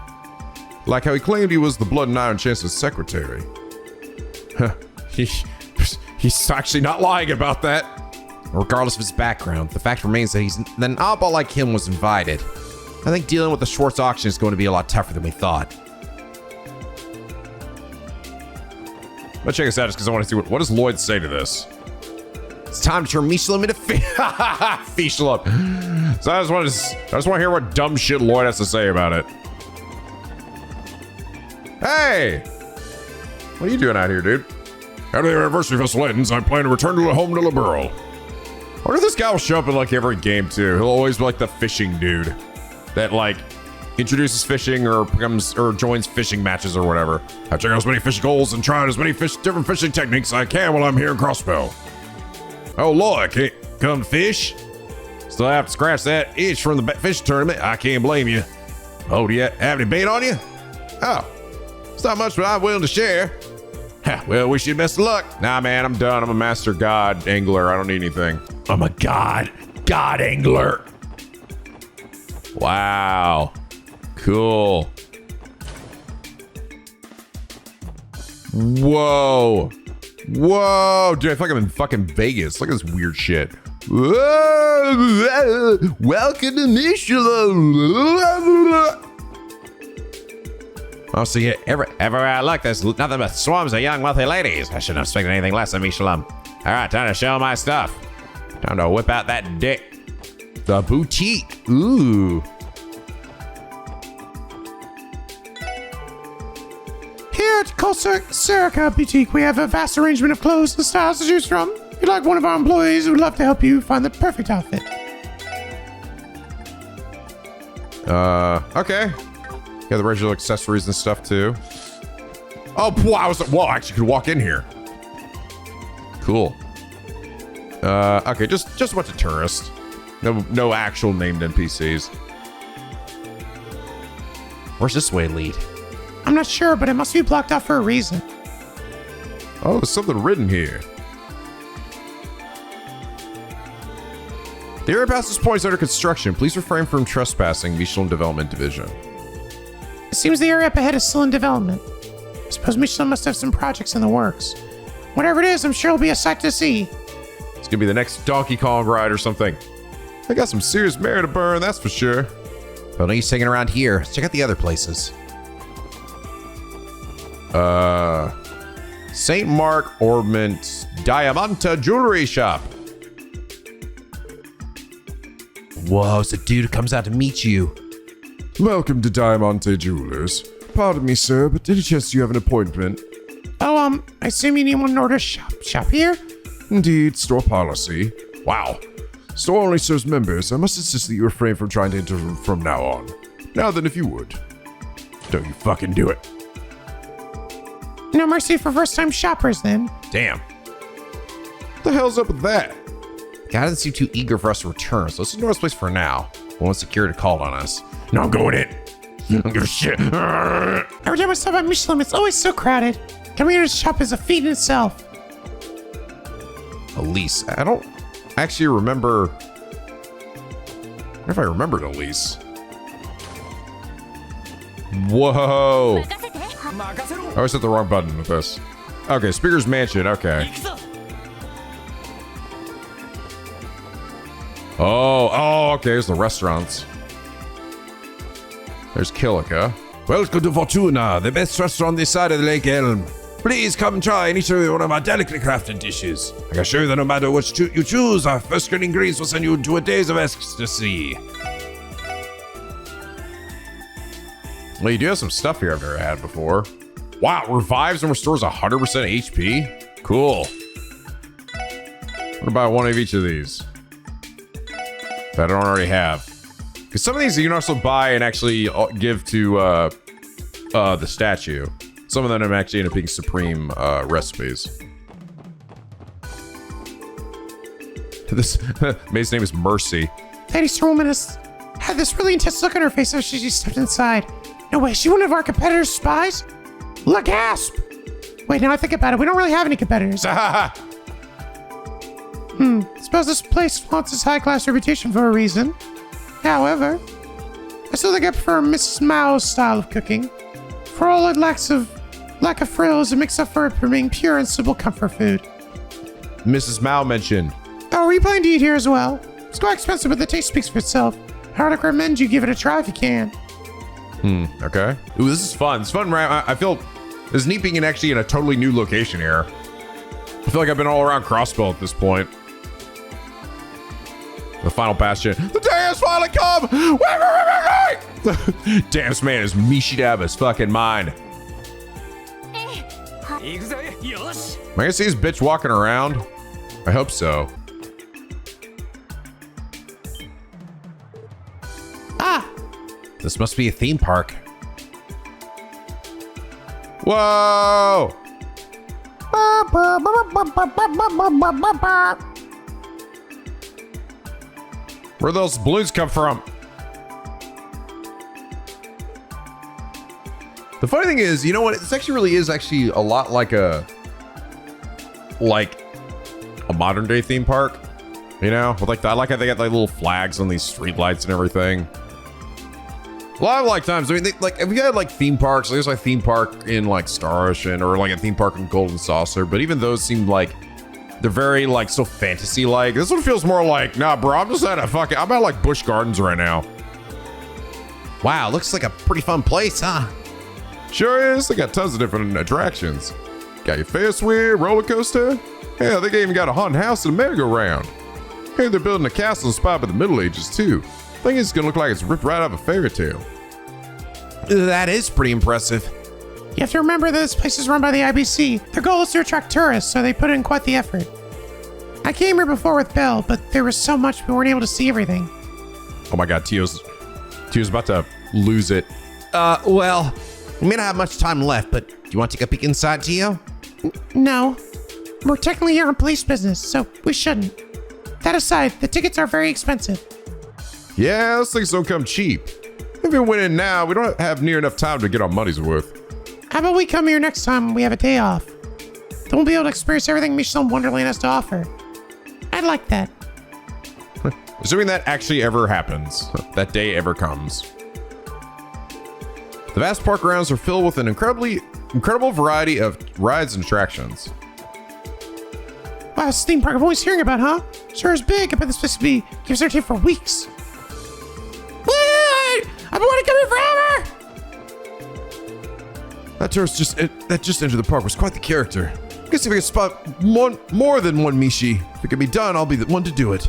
[SPEAKER 1] Like how he claimed he was the Blood and Iron Chancellor's secretary. Huh. He's actually not lying about that.
[SPEAKER 4] Regardless of his background, the fact remains that that an oddball like him was invited. I think dealing with the Schwartz auction is going to be a lot tougher than we thought.
[SPEAKER 1] Let's check this out just because I want to see what does Lloyd say to this.
[SPEAKER 4] It's time to turn Mishelam into
[SPEAKER 1] Mishelam. So I just want to hear what dumb shit Lloyd has to say about it. Hey! What are you doing out here, dude?
[SPEAKER 7] After the anniversary festival ends, I plan to return to the home to Liberal.
[SPEAKER 1] I wonder if this guy will show up in like every game too. He'll always be like the fishing dude that like introduces fishing or joins fishing matches or whatever.
[SPEAKER 7] I check out as many fishing goals and try out as many different fishing techniques I can while I'm here in Crossbell.
[SPEAKER 1] Oh, Lloyd, can't come to fish? Still have to scratch that itch from the fish tournament. I can't blame you. Oh, do you have any bait on you? Oh, it's not much, but I'm willing to share. Well, wish you the best of luck. Nah, man, I'm done. I'm a master god angler. I don't need anything.
[SPEAKER 7] I'm a god angler.
[SPEAKER 1] Wow. Cool. Whoa. Whoa. Dude, I feel like I'm in fucking Vegas. Look at this weird shit. Whoa. Welcome to Mishelam.
[SPEAKER 4] Oh, so yeah, everywhere I look, there's nothing but swarms of young, wealthy ladies. I shouldn't have expected anything less than Mishelam. All right, time to show my stuff. Time to whip out that dick.
[SPEAKER 1] The boutique. Ooh.
[SPEAKER 3] Here at Serica Boutique, we have a vast arrangement of clothes and styles to choose from. If you'd like one of our employees, we'd love to help you find the perfect outfit.
[SPEAKER 1] Okay. Yeah, the regular accessories and stuff too. Oh, wow! I actually could walk in here. Cool. Okay, just a bunch of tourists. No actual named NPCs.
[SPEAKER 4] Where's this way lead?
[SPEAKER 3] I'm not sure, but it must be blocked off for a reason.
[SPEAKER 1] Oh, there's something written here. The area past this point is under construction. Please refrain from trespassing, Mishelam Development Division.
[SPEAKER 3] It seems the area up ahead is still in development. I suppose Mishelam must have some projects in the works. Whatever it is, I'm sure it'll be a sight to see.
[SPEAKER 1] It's gonna be the next Donkey Kong ride or something. I got some serious merit to burn, that's for sure.
[SPEAKER 4] But no use hanging around here. Let's check out the other places.
[SPEAKER 1] St. Mark Ornament Diamanta Jewelry Shop.
[SPEAKER 4] Whoa, it's a dude who comes out to meet you.
[SPEAKER 1] Welcome to Diamante Jewelers. Pardon me, sir, but any chance you have an appointment?
[SPEAKER 3] Oh, I assume you need one in order to shop here?
[SPEAKER 1] Indeed, store policy. Wow. Store only serves members. I must insist that you refrain from trying to enter from now on. Now then, if you would. Don't you fucking do it.
[SPEAKER 3] No mercy for first-time shoppers, then.
[SPEAKER 1] Damn. What the hell's up with that?
[SPEAKER 4] The guy doesn't seem too eager for us to return, so let's ignore this place for now. Once security called on us.
[SPEAKER 7] No, I'm going in. I don't give a shit.
[SPEAKER 3] Every time I stop at Mishelam, it's always so crowded. Coming here to shop is a feat in itself.
[SPEAKER 1] Elise. I don't actually remember. I wonder if I remembered Elise. Whoa. I always hit the wrong button with this. Okay, Speaker's Mansion. Okay. Oh, okay. There's the restaurants. There's Kilika.
[SPEAKER 7] Welcome to Fortuna, the best restaurant this side of the Lake Elm. Please come try and eat one of our delicately crafted dishes. I can assure you that no matter which you choose, our first grade ingredients will send you into a daze of ecstasy.
[SPEAKER 1] Well, you do have some stuff here I've never had before. Wow, revives and restores 100% HP? Cool. I'm gonna buy one of each of these that I don't already have. Because some of these you can also buy and actually give to the statue. Some of them actually end up being supreme recipes. This maid's name is Mercy.
[SPEAKER 3] Lady Strowman has had this really intense look on her face as she stepped inside. No way, she one of our competitors' spies? La gasp! Wait, now I think about it, we don't really have any competitors. Suppose this place flaunts its high-class reputation for a reason. However, I still think I prefer Mrs. Mao's style of cooking. For all it lacks of lack of frills, it makes up for it for being pure and simple comfort food.
[SPEAKER 1] Mrs. Mao mentioned.
[SPEAKER 3] Oh, we plan to eat here as well. It's quite expensive, but the taste speaks for itself. I would recommend you give it a try if you can.
[SPEAKER 1] Okay. Ooh, this is fun. It's fun, right? I feel this is neat being actually in a totally new location here. I feel like I've been all around Crossbell at this point. The final bastion. The day has finally come! Dance man is Mishidaba's fucking mind. Am I gonna see this bitch walking around? I hope so.
[SPEAKER 3] Ah!
[SPEAKER 4] This must be a theme park.
[SPEAKER 1] Whoa! Where those balloons come from? The funny thing is, you know what? This actually really is actually a lot like a modern day theme park. You know, with I like how they got like little flags on these street lights and everything. A lot of times, I mean, if we had like theme parks, there's like theme park in like Star Ocean or like a theme park in Golden Saucer, but even those seem like they're very like so fantasy like. This one feels more like, nah, bro, I'm at like Busch Gardens right now.
[SPEAKER 4] Wow, looks like a pretty fun place, huh?
[SPEAKER 1] Sure is. They got tons of different attractions. Got your Ferris wheel, roller coaster. Hell, they even got a haunted house and a merry-go-round. Hey, they're building a castle inspired by the Middle Ages too. Thing is, it's gonna look like it's ripped right out of a fairy tale.
[SPEAKER 4] That is pretty impressive.
[SPEAKER 3] You have to remember that this place is run by the IBC. Their goal is to attract tourists, so they put in quite the effort. I came here before with Belle, but there was so much we weren't able to see everything.
[SPEAKER 1] Oh my god, Tio's about to lose it.
[SPEAKER 4] Well, we may not have much time left, but do you want to take a peek inside, Tio?
[SPEAKER 3] No. We're technically here on police business, so we shouldn't. That aside, the tickets are very expensive.
[SPEAKER 1] Yeah, those things don't come cheap. If we went in now, we don't have near enough time to get our money's worth.
[SPEAKER 3] How about we come here next time when we have a day off? Then we'll be able to experience everything Mishelam Wonderland has to offer. I'd like that.
[SPEAKER 1] Assuming that actually ever happens. That day ever comes. The vast park grounds are filled with an incredible variety of rides and attractions.
[SPEAKER 3] Wow, this theme park I'm always hearing about, huh? Sure is big. I bet this place will be gives our for weeks. What? I've been wanting to come here forever!
[SPEAKER 6] That tourist that just entered the park was quite the character. I guess if I could spot more than one Mishi, if it can be done, I'll be the one to do it.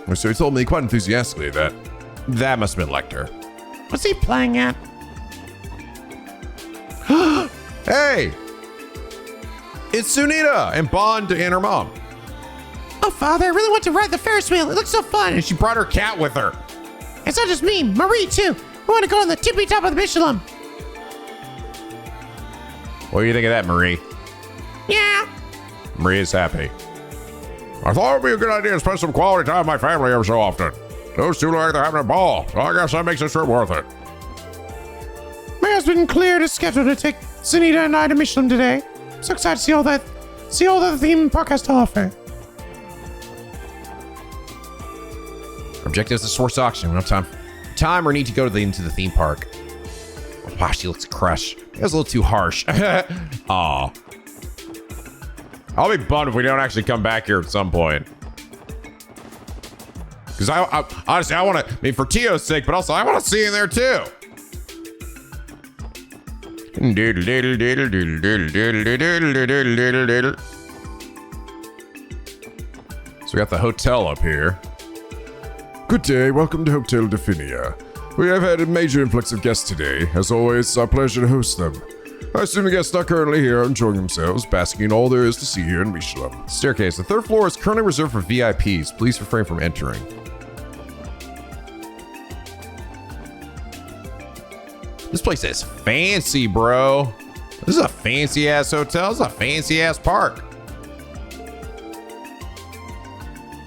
[SPEAKER 6] Or so he told me quite enthusiastically that.
[SPEAKER 1] That must have been Lecter.
[SPEAKER 3] What's he playing at?
[SPEAKER 1] Hey! It's Sunita and Bond and her mom.
[SPEAKER 3] Oh, Father, I really want to ride the Ferris wheel. It looks so fun.
[SPEAKER 1] And she brought her cat with her.
[SPEAKER 3] It's not just me, Marie, too. I want to go on the tippy top of the Mishelam.
[SPEAKER 1] What do you think of that, Marie?
[SPEAKER 3] Yeah.
[SPEAKER 1] Marie is happy. I thought it would be a good idea to spend some quality time with my family every so often. Those two look like they're having a ball, so I guess that makes this trip worth it.
[SPEAKER 3] My husband cleared his schedule to take Sunita and I to Mishelam today. I'm so excited to see all that the theme park has to offer.
[SPEAKER 1] Objectives to source auction. We don't have time or need to go into the theme park. Oh, wow, she looks crushed. That was a little too harsh. Aw. I'll be bummed if we don't actually come back here at some point. Because I honestly, I want to, I mean, for Tio's sake, but also I want to see you in there too. So we got the hotel up here.
[SPEAKER 7] Good day, welcome to Hotel Definia. We have had a major influx of guests today. As always, it's our pleasure to host them. I assume the guests are currently here enjoying themselves, basking in all there is to see here in Mishelam.
[SPEAKER 1] Staircase. The third floor is currently reserved for VIPs. Please refrain from entering. This place is fancy, bro. This is a fancy ass hotel. This is a fancy ass park.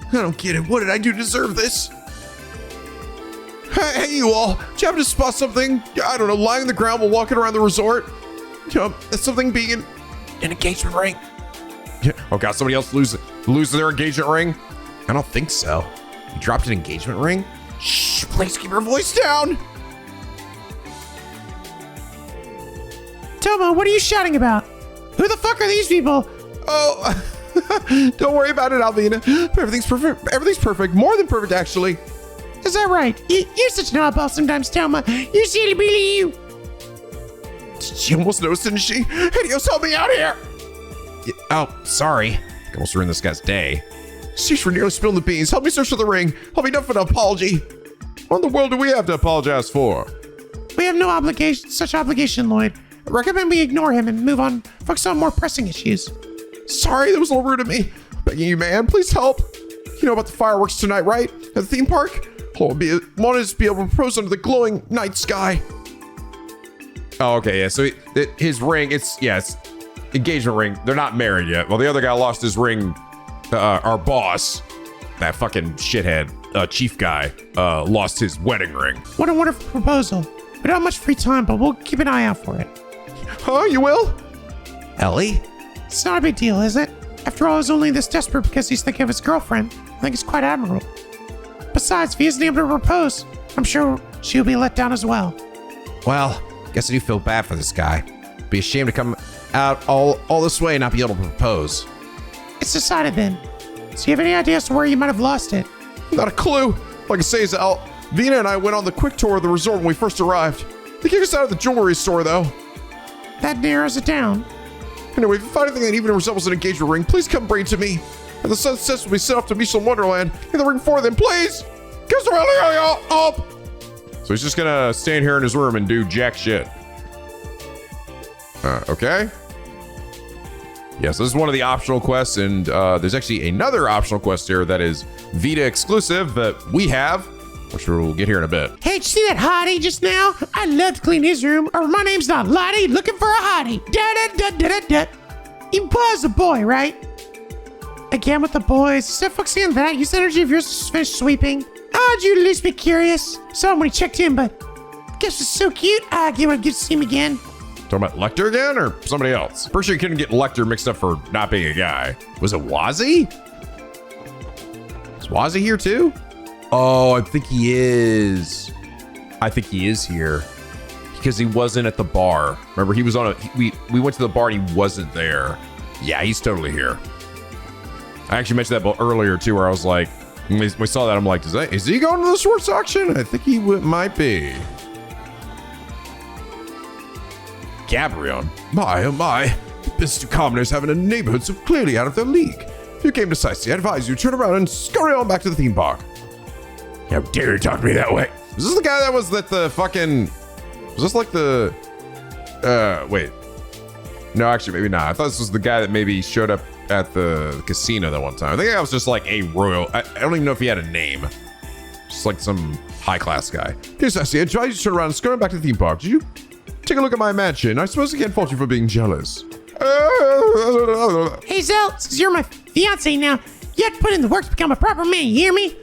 [SPEAKER 6] I don't get it. What did I do to deserve this? Hey, you all. Do you happen to spot something? I don't know, lying on the ground while walking around the resort? You know, something being an engagement ring.
[SPEAKER 1] Yeah. Oh god, somebody else lose their engagement ring?
[SPEAKER 6] I don't think so.
[SPEAKER 1] You dropped an engagement ring?
[SPEAKER 6] Shh, please keep your voice down.
[SPEAKER 3] Toma, what are you shouting about? Who the fuck are these people?
[SPEAKER 6] Oh, don't worry about it, Alvina. Everything's perfect. Everything's perfect. More than perfect, actually.
[SPEAKER 3] Is that right? You're such an oddball sometimes, Toma. You silly Billy, you.
[SPEAKER 6] She almost noticed, didn't she? Helios, help me out here.
[SPEAKER 1] Yeah, oh, sorry. I almost ruined this guy's day.
[SPEAKER 6] Sheesh, we're nearly spilling the beans. Help me search for the ring. I'll be enough for an apology.
[SPEAKER 1] What in the world do we have to apologize for?
[SPEAKER 3] We have no such obligation, Lloyd. I recommend we ignore him and move on, focus on more pressing issues.
[SPEAKER 6] Sorry, that was a little rude of me. Begging you, man, please help. You know about the fireworks tonight, right? At the theme park? I wanted to be able to propose under the glowing night sky.
[SPEAKER 1] Oh, okay, yeah. So his ring, it's engagement ring. They're not married yet. Well, the other guy lost his ring. Our boss, that fucking shithead, chief guy, lost his wedding ring.
[SPEAKER 3] What a wonderful proposal. We don't have much free time, but we'll keep an eye out for it.
[SPEAKER 6] Huh, you will?
[SPEAKER 4] Ellie?
[SPEAKER 3] It's not a big deal, is it? After all, he's only this desperate because he's thinking of his girlfriend. I think it's quite admirable. Besides, if he isn't able to propose, I'm sure she'll be let down as well.
[SPEAKER 4] Well, guess I do feel bad for this guy. Be ashamed to come out all this way and not be able to propose.
[SPEAKER 3] It's decided then. So you have any idea as to where you might have lost it?
[SPEAKER 6] Not a clue. Like I say, Vina and I went on the quick tour of the resort when we first arrived. They kicked us out of the jewelry store, though.
[SPEAKER 3] That narrows it down.
[SPEAKER 6] Anyway, if you find anything that even resembles an engagement ring, please come bring it to me. And the sun sets when we set off to Mishelam Wonderland. Get the ring for them, please. Get the up.
[SPEAKER 1] So he's just gonna stand here in his room and do jack shit. Okay. Yes, this is one of the optional quests, and there's actually another optional quest here that is Vita exclusive that we have, which we'll get here in a bit.
[SPEAKER 3] Hey, did you see that hottie just now? I'd love to clean his room, or my name's not Lottie, looking for a hottie. Da-da-da-da-da-da. You was a boy, right? Again with the boys. Instead of focusing on that, use the energy of yours to finish sweeping. I'd you at least be curious. Saw him when he checked in, but guess it's so cute. I can't wait to see him again.
[SPEAKER 1] Talking about Lecter again, or somebody else? Pretty sure you couldn't get Lecter mixed up for not being a guy. Was it Wazzy? Is Wazzy here too? Oh, I think he is. I think he is here. Because he wasn't at the bar. Remember, he was on we went to the bar and he wasn't there. Yeah, he's totally here. I actually mentioned that earlier too, where I was like, when we saw that, I'm like, is he going to the sports auction? I think he might be. Gabrion.
[SPEAKER 7] My, oh my. The business of commoners having a neighborhood so clearly out of their league. If you came to sightsee, I advise you turn around and scurry on back to the theme park.
[SPEAKER 2] How dare you talk to me that way?
[SPEAKER 1] Was this the guy that was at the fucking... Was this like the... wait. No, actually, maybe not. I thought this was the guy that maybe showed up at the casino that one time. I think that was just like a royal... I don't even know if he had a name. Just like some high-class guy.
[SPEAKER 7] Yes, I see. I advise you to turn around and scurry back to the theme park. Did you take a look at my mansion? I suppose I can't fault you for being jealous.
[SPEAKER 3] Hey, Zell, since you're my fiance now, you have to put in the work to become a proper man, you hear me?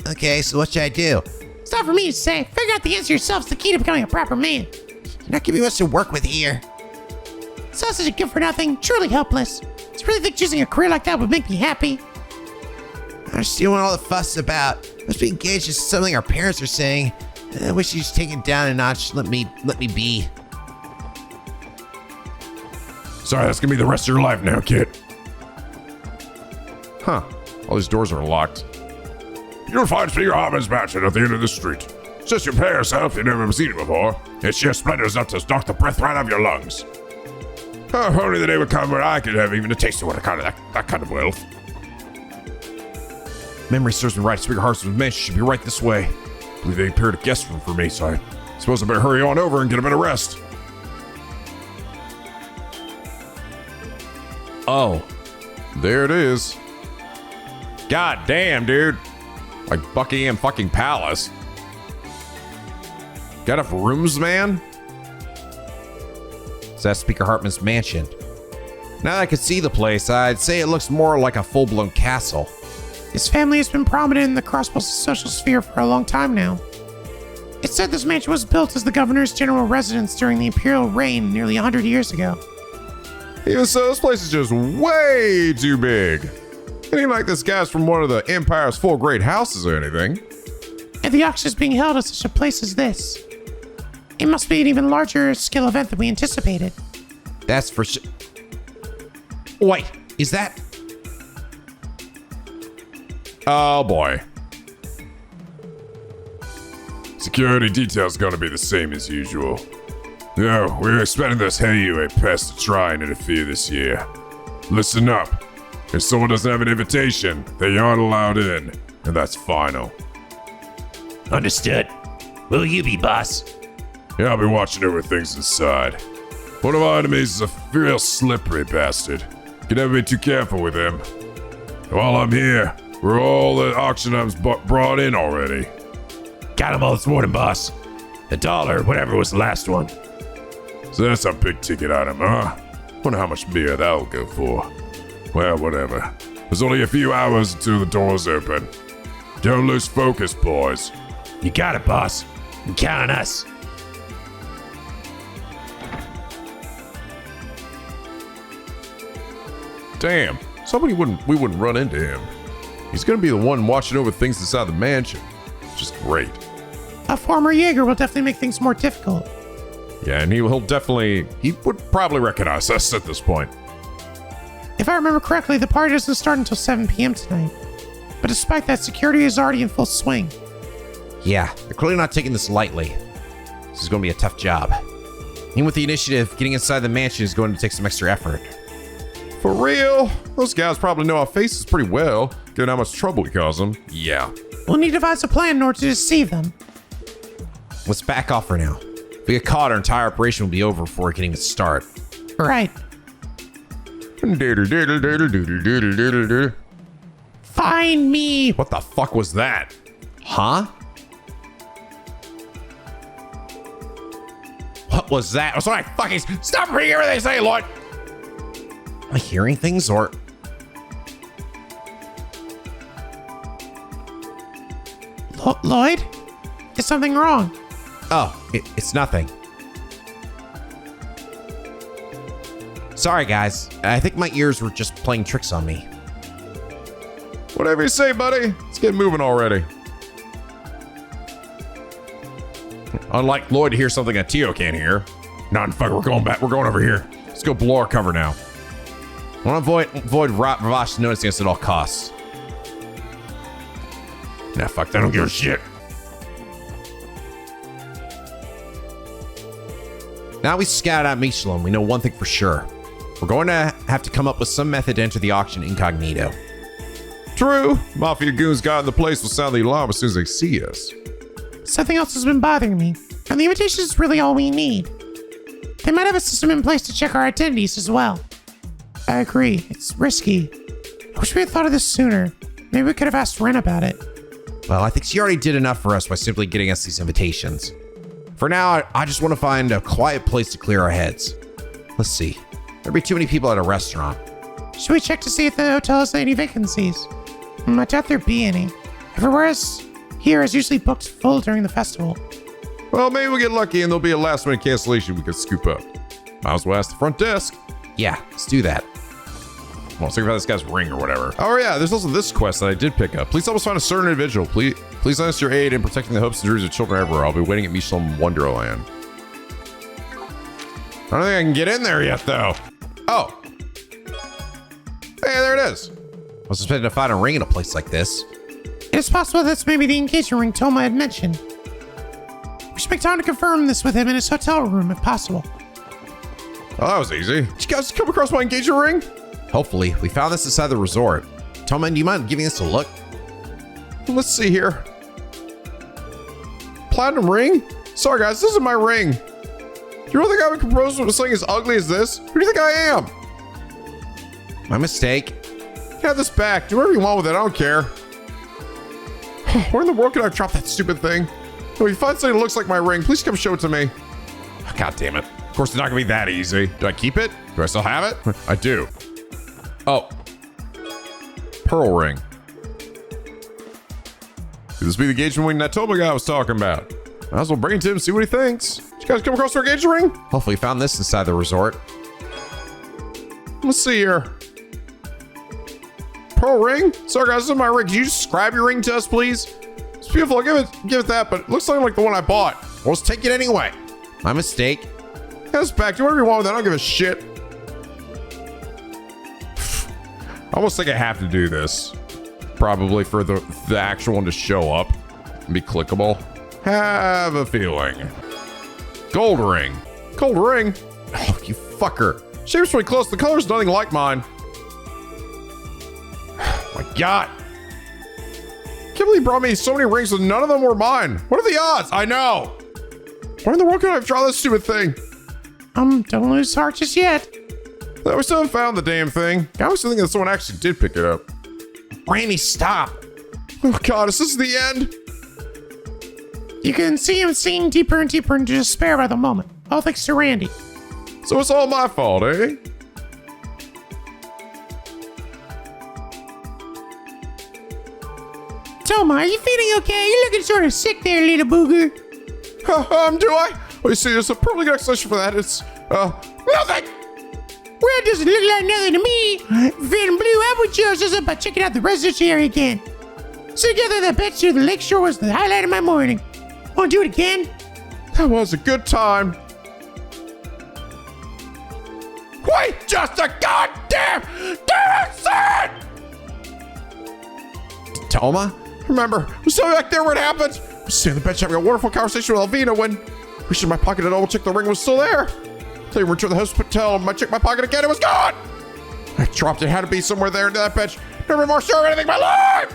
[SPEAKER 4] Okay, so what should I do?
[SPEAKER 3] It's not for me to say. Figure out the answer yourself's the key to becoming a proper man.
[SPEAKER 4] You're not giving me much to work with here.
[SPEAKER 3] Sausage is good for nothing, truly helpless. Do you really think choosing a career like that would make me happy?
[SPEAKER 4] I just see what all the fuss is about. Must be engaged in something our parents are saying. I wish you'd just take it down a notch. Let me be.
[SPEAKER 7] Sorry, that's gonna be the rest of your life now, kid.
[SPEAKER 1] Huh. All these doors are locked.
[SPEAKER 7] You'll find Speaker Hartman's mansion at the end of the street. Just you pay yourself, you've never seen it before. Its sheer splendor is enough to knock the breath right out of your lungs. Oh, if only the day would come where I could have even a taste of that kind of wealth.
[SPEAKER 1] Memory serves me right. Speaker Hartman's mansion should be right this way.
[SPEAKER 7] I believe they prepared a guest room for me, so I suppose I better hurry on over and get a bit of rest.
[SPEAKER 1] Oh. There it is. God damn, dude. Like Buckingham fucking Palace. Got enough rooms, man?
[SPEAKER 4] So that's Speaker Hartman's mansion. Now that I can see the place, I'd say it looks more like a full-blown castle.
[SPEAKER 3] His family has been prominent in the Crossbell social sphere for a long time now. It's said this mansion was built as the governor's general residence during the imperial reign nearly 100 years ago.
[SPEAKER 1] Even so, this place is just way too big. It ain't like this guy's from one of the Empire's 4 great houses or anything.
[SPEAKER 3] And the auction is being held at such a place as this. It must be an even larger scale event than we anticipated.
[SPEAKER 4] That's for sure. Wait, is that...
[SPEAKER 1] Oh boy.
[SPEAKER 7] Security detail's gonna be the same as usual. No, we're expecting this YOUUUU pest to try and interfere this year. Listen up. If someone doesn't have an invitation, they aren't allowed in, and that's final.
[SPEAKER 2] Understood. Will you be, boss?
[SPEAKER 7] Yeah, I'll be watching over things inside. One of our enemies is a real slippery bastard. You can never be too careful with him. While I'm here, we're all the auction items brought in already.
[SPEAKER 2] Got them all this morning, boss. $1, whatever was the last one.
[SPEAKER 7] So that's a big ticket item, huh? Wonder how much beer that'll go for. Well, whatever. There's only a few hours until the doors open. Don't lose focus, boys.
[SPEAKER 2] You got it, boss. And count on us.
[SPEAKER 1] Damn. We wouldn't run into him. He's gonna be the one watching over things inside the mansion. Just great.
[SPEAKER 3] A former Jaeger will definitely make things more difficult.
[SPEAKER 1] Yeah, and he would probably recognize us at this point.
[SPEAKER 3] If I remember correctly, the party doesn't start until 7 p.m. tonight. But despite that, security is already in full swing.
[SPEAKER 4] Yeah, they're clearly not taking this lightly. This is going to be a tough job. Even with the initiative, getting inside the mansion is going to take some extra effort.
[SPEAKER 1] For real? Those guys probably know our faces pretty well, given how much trouble we cause them. Yeah.
[SPEAKER 3] We'll need to devise a plan in order to deceive them.
[SPEAKER 4] Let's back off for now. If we get caught, our entire operation will be over before we can even start.
[SPEAKER 3] Right. Find me.
[SPEAKER 1] What the fuck was that?
[SPEAKER 4] Huh? What was that?
[SPEAKER 1] That's what I fucking... Stop reading everything they say, Lloyd!
[SPEAKER 4] Am I hearing things or...
[SPEAKER 3] Lloyd? Is something wrong?
[SPEAKER 4] Oh, it's nothing. Sorry, guys. I think my ears were just playing tricks on me.
[SPEAKER 1] Whatever you say, buddy. Let's get moving already.
[SPEAKER 2] Unlike Lloyd to hear something that Tio can't hear. Not fuck, we're going back. We're going over here. Let's go blow our cover now.
[SPEAKER 6] I want to avoid Ravash noticing us at all costs.
[SPEAKER 2] Nah, fuck, they don't give a shit.
[SPEAKER 6] Now we scouted out Mishelam, we know one thing for sure. We're going to have to come up with some method to enter the auction incognito.
[SPEAKER 2] True. Mafia goons got in the place will sound the alarm as soon as they see us.
[SPEAKER 3] Something else has been bothering me, and the invitation is really all we need. They might have a system in place to check our identities as well. I agree, it's risky. I wish we had thought of this sooner. Maybe we could have asked Ren about it.
[SPEAKER 6] Well, I think she already did enough for us by simply getting us these invitations. For now, I just want to find a quiet place to clear our heads. Let's see. There'd be too many people at a restaurant.
[SPEAKER 3] Should we check to see if the hotel has any vacancies? I doubt there'd be any. Everywhere here is usually booked full during the festival.
[SPEAKER 2] Well, maybe we'll get lucky and there'll be a last minute cancellation we could scoop up. Might as well ask the front desk.
[SPEAKER 6] Yeah, let's do that.
[SPEAKER 2] Well, let's think about this guy's ring or whatever. Oh yeah, there's also this quest that I did pick up. Please help us find a certain individual. Please lend us your aid in protecting the hopes and dreams of children everywhere. I'll be waiting at Mishelam Wonderland. I don't think I can get in there yet, though. Oh. Hey, there it is.
[SPEAKER 6] I was expecting to find a ring in a place like this.
[SPEAKER 3] It's possible that's maybe the engagement ring Toma had mentioned. We should make time to confirm this with him in his hotel room if possible.
[SPEAKER 2] Oh, that was easy. Did you guys come across my engagement ring?
[SPEAKER 6] Hopefully, we found this inside the resort. Toma, do you mind giving us a look?
[SPEAKER 2] Let's see here. Platinum ring? Sorry guys, this isn't my ring. You really think I would propose with something as ugly as this? Who do you think I am?
[SPEAKER 6] My mistake.
[SPEAKER 2] Have this back. Do whatever you want with it. I don't care. Where in the world could I drop that stupid thing? If you find something that looks like my ring, please come show it to me. God damn it. Of course, it's not gonna be that easy. Do I keep it? Do I still have it? I do. Oh. Pearl ring. Could this be the engagement ring that Toma guy was talking about? Might as well bring it to him and see what he thinks. Did you guys come across our engagement ring?
[SPEAKER 6] Hopefully, we found this inside the resort.
[SPEAKER 2] Let's see here. Pearl ring? Sorry guys, this is my ring. Could you describe your ring to us, please? It's beautiful. I'll give it that, but it looks something like the one I bought. Well, let's take it anyway.
[SPEAKER 6] My mistake.
[SPEAKER 2] Have this back. Do whatever you want with it. I don't give a shit. I almost think I have to do this. Probably for the actual one to show up and be clickable. Have a feeling. Gold ring. Gold ring? Oh, you fucker. Shape's pretty close. The color's nothing like mine. Oh my God. I can't believe he brought me so many rings and none of them were mine. What are the odds? I know. Where in the world can I draw this stupid thing?
[SPEAKER 3] Don't lose heart just yet.
[SPEAKER 2] We still haven't found the damn thing. I was thinking that someone actually did pick it up.
[SPEAKER 6] Randy, stop.
[SPEAKER 2] Oh God, is this the end?
[SPEAKER 3] You can see him sinking deeper and deeper into despair by the moment. All thanks to Randy.
[SPEAKER 2] So it's all my fault, eh?
[SPEAKER 3] Toma, are you feeling okay? You're looking sort of sick there, little booger.
[SPEAKER 2] Do I? Well, you see, there's a perfect explanation for that. It's, nothing!
[SPEAKER 3] Well, it doesn't look like nothing to me. Feeling blue, how about yours? Just about checking out the residence area again. So together, that bet you the lakeshore was the highlight of my morning. Want to do it again?
[SPEAKER 2] That was a good time. Wait just a goddamn second!
[SPEAKER 6] Toma?
[SPEAKER 2] Remember, we're still back there where it happened. We're sitting on the bench having a wonderful conversation with Alvina when reached in my pocket to double check the ring was still there. Till we returned to the hotel and I checked my pocket again, it was gone! I dropped it, had to be somewhere there under that bench. Never been more sure of anything in my life!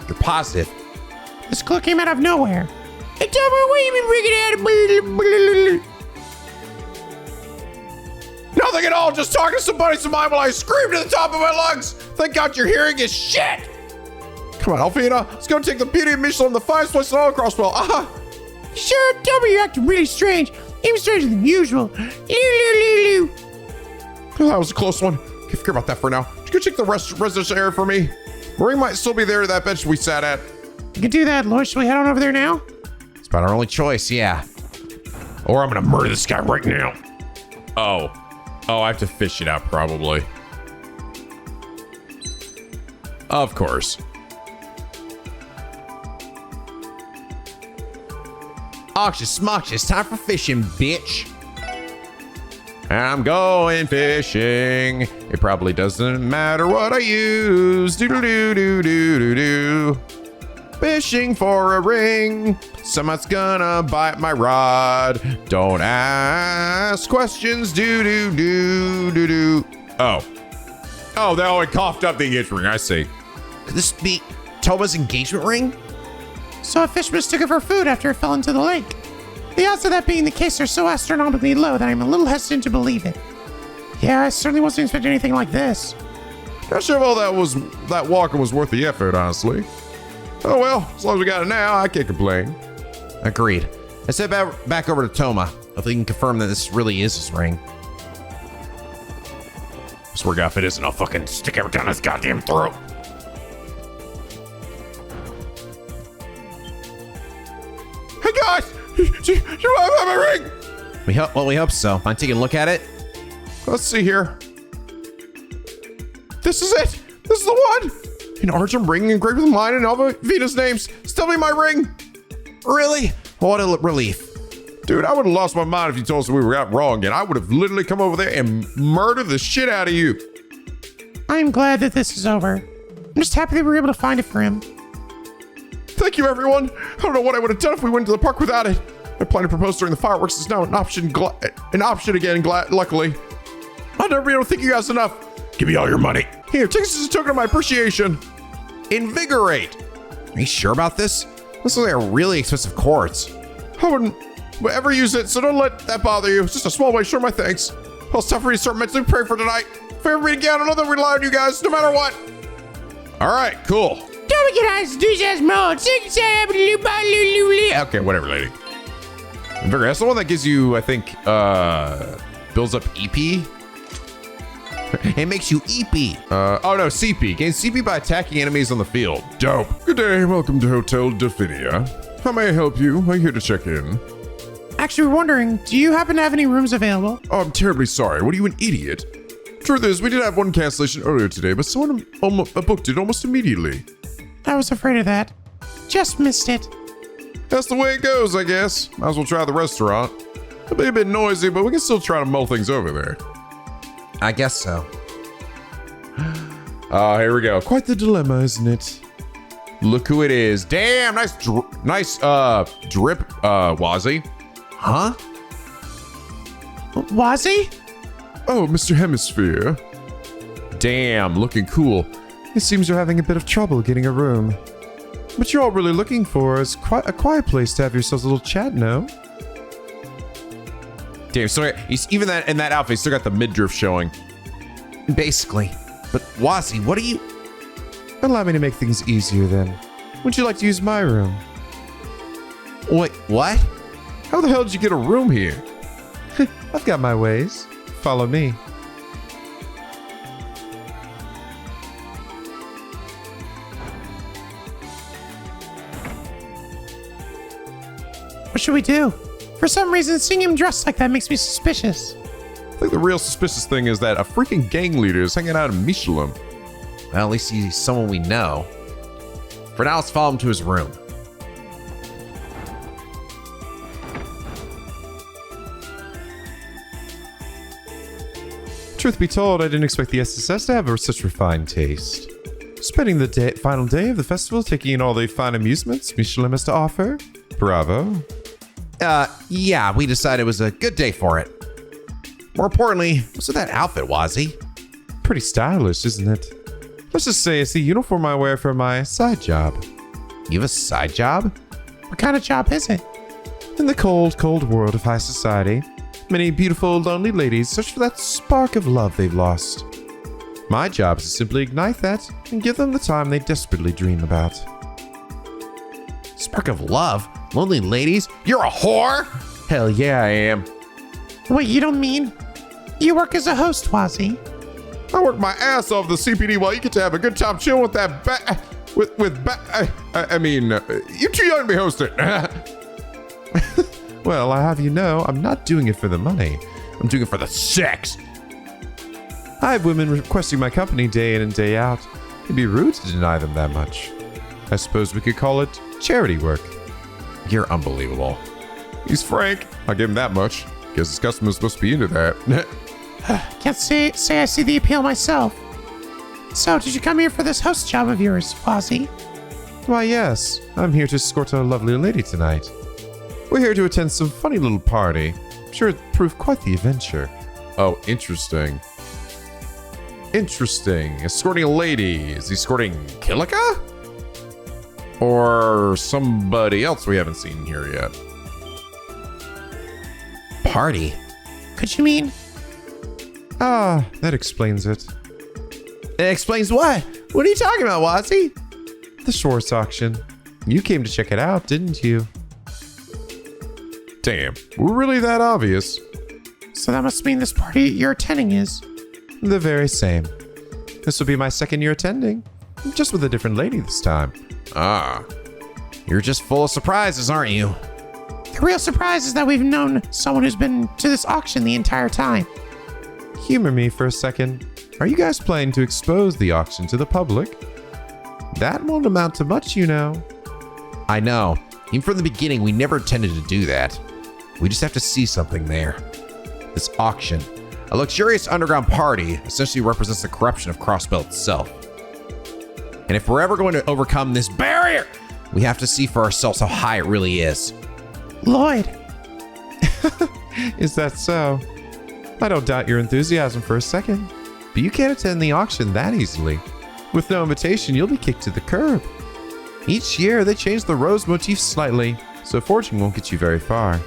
[SPEAKER 6] You're positive.
[SPEAKER 3] This clue came out of nowhere. Hey, Toma, what you been bringing out of?
[SPEAKER 2] Nothing at all, just talking to somebody while I screamed at the top of my lungs. Thank God your hearing is shit! Come on, Alvina, let's go take the beauty of Mishelam, the finest place in all of Crossbell.
[SPEAKER 3] Sure, Toma, you're acting really strange. Even stranger than usual. Loo.
[SPEAKER 2] That was a close one. Okay, forget about that for now. You go check the residence area for me. The ring might still be there at that bench we sat at.
[SPEAKER 3] You can do that, Lloyd. Should we head on over there now?
[SPEAKER 6] It's about our only choice, yeah.
[SPEAKER 2] Or I'm gonna murder this guy right now. Oh, I have to fish it out probably. Of course.
[SPEAKER 6] Auction smoction, time for fishing, bitch. I'm going fishing. It probably doesn't matter what I use. Do-do-do-do-do-do-do. Fishing for a ring. Someone's gonna bite my rod. Don't ask questions. Do-do-do-do-do.
[SPEAKER 2] Oh. Oh, they only coughed up the engagement ring. I see.
[SPEAKER 6] Could this be Toma's engagement ring?
[SPEAKER 3] So a fish mistook it for food after it fell into the lake. The odds of that being the case are so astronomically low that I'm a little hesitant to believe it. Yeah, I certainly wasn't expecting anything like this.
[SPEAKER 2] Not sure if all that walking was worth the effort, honestly. Oh well, as long as we got it now, I can't complain.
[SPEAKER 6] Agreed. I step back over to Toma. Hopefully he can confirm that this really is his ring.
[SPEAKER 2] I swear to God, if it isn't, I'll fucking stick it down his goddamn throat. Hey guys! Do I have my ring?
[SPEAKER 6] We hope so. Mind taking a look at it?
[SPEAKER 2] Let's see here. This is it! This is the one! An argent ring engraved with mine and Alvina's names. Still be my ring!
[SPEAKER 6] Really? What a relief.
[SPEAKER 2] Dude, I would have lost my mind if you told us we were out wrong, and I would have literally come over there and murdered the shit out of you.
[SPEAKER 3] I'm glad that this is over. I'm just happy that we were able to find it for him.
[SPEAKER 2] Thank you, everyone. I don't know what I would have done if we went to the park without it. My plan to propose during the fireworks is now an option again, luckily. I'll never be able to thank you guys enough. Give me all your money. Here, take this as a token of my appreciation.
[SPEAKER 6] Invigorate. Are you sure about this? This is like a really expensive quartz.
[SPEAKER 2] I wouldn't ever use it, so don't let that bother you. It's just a small way to show my thanks. Well, it's time for me to start mentally praying for tonight. If I ever meet again, I know that we rely on you guys, no matter what. All right, cool. Okay, whatever, lady. Invigorate. That's the one that gives you, I think, builds up EP.
[SPEAKER 6] It makes you EP.
[SPEAKER 2] Oh no, CP. Gains CP by attacking enemies on the field. Dope. Good day, welcome to Hotel Dafinia. How may I help you? I'm here to check in.
[SPEAKER 3] Actually, we're wondering, do you happen to have any rooms available?
[SPEAKER 2] Oh, I'm terribly sorry. What are you, an idiot? Truth is, we did have one cancellation earlier today, but someone booked it almost immediately.
[SPEAKER 3] I was afraid of that. Just missed it.
[SPEAKER 2] That's the way it goes, I guess. Might as well try the restaurant. It'll be a bit noisy, but we can still try to mull things over there.
[SPEAKER 6] I guess so.
[SPEAKER 2] Here we go. Quite the dilemma, isn't it? Look who it is. Damn, nice drip, Wazzy.
[SPEAKER 6] Huh?
[SPEAKER 3] Was he?
[SPEAKER 2] Oh, Mr. Hemisphere. Damn, looking cool.
[SPEAKER 8] It seems you're having a bit of trouble getting a room. What you're all really looking for is quite a quiet place to have yourselves a little chat, no?
[SPEAKER 2] Damn, so he's even that in that outfit, he's still got the midriff showing.
[SPEAKER 6] Basically. But Wazzy, what are you...
[SPEAKER 8] Allow me to make things easier then. Would you like to use my room?
[SPEAKER 6] Wait, what?
[SPEAKER 2] How the hell did you get a room here?
[SPEAKER 8] I've got my ways. Follow me.
[SPEAKER 3] What should we do? For some reason, seeing him dressed like that makes me suspicious.
[SPEAKER 2] I think the real suspicious thing is that a freaking gang leader is hanging out in Mishelam.
[SPEAKER 6] Well, at least he's someone we know. For now, let's follow him to his room.
[SPEAKER 8] Truth be told, I didn't expect the SSS to have such refined taste. Spending the final day of the festival, taking in all the fine amusements Mishelam has to offer. Bravo.
[SPEAKER 6] Yeah, we decided it was a good day for it. More importantly, what's with that outfit, Wazzy?
[SPEAKER 8] Pretty stylish, isn't it? Let's just say it's the uniform I wear for my side job.
[SPEAKER 6] You have a side job?
[SPEAKER 3] What kind of job is it?
[SPEAKER 8] In the cold, cold world of high society, many beautiful, lonely ladies search for that spark of love they've lost. My job is to simply ignite that and give them the time they desperately dream about.
[SPEAKER 6] Spark of love? Lonely ladies? You're a whore?
[SPEAKER 2] Hell yeah, I am.
[SPEAKER 3] Wait, you don't mean... You work as a host, Wazzy?
[SPEAKER 2] I work my ass off the CPD while you get to have a good time chilling with that you're too young to be hosting.
[SPEAKER 8] Well, I have you know, I'm not doing it for the money.
[SPEAKER 2] I'm doing it for the sex.
[SPEAKER 8] I have women requesting my company day in and day out. It'd be rude to deny them that much. I suppose we could call it charity work.
[SPEAKER 6] You're unbelievable.
[SPEAKER 1] He's frank. I'll give him that much. Guess his customers must be into that.
[SPEAKER 3] Can't say I see the appeal myself. So, did you come here for this host job of yours, Wazzy?
[SPEAKER 8] Why, yes. I'm here to escort a lovely lady tonight. We're here to attend some funny little party. I'm sure it proved quite the adventure.
[SPEAKER 1] Oh, interesting. Interesting. Escorting a lady. Is he escorting Kilika? Or somebody else we haven't seen here yet?
[SPEAKER 4] Party?
[SPEAKER 3] Could you mean?
[SPEAKER 8] Ah, that explains it.
[SPEAKER 4] It explains what? What are you talking about, Wazzy?
[SPEAKER 8] The Schwartz auction. You came to check it out, didn't you?
[SPEAKER 1] Damn, we're really that obvious.
[SPEAKER 3] So that must mean this party you're attending is.
[SPEAKER 8] The very same. This will be my second year attending. Just with a different lady this time.
[SPEAKER 1] Ah,
[SPEAKER 4] You're just full of surprises, aren't you?
[SPEAKER 3] The real surprise is that we've known someone who's been to this auction the entire time.
[SPEAKER 8] Humor me for a second. Are you guys planning to expose the auction to the public? That won't amount to much, you know.
[SPEAKER 4] I know. Even from the beginning, we never intended to do that. We just have to see something there. This auction, a luxurious underground party, essentially represents the corruption of Crossbell itself. And if we're ever going to overcome this barrier, we have to see for ourselves how high it really is.
[SPEAKER 3] Lloyd,
[SPEAKER 8] Is that so? I don't doubt your enthusiasm for a second. But you can't attend the auction that easily. With no invitation, you'll be kicked to the curb. Each year, they change the rose motif slightly, so fortune won't get you very far.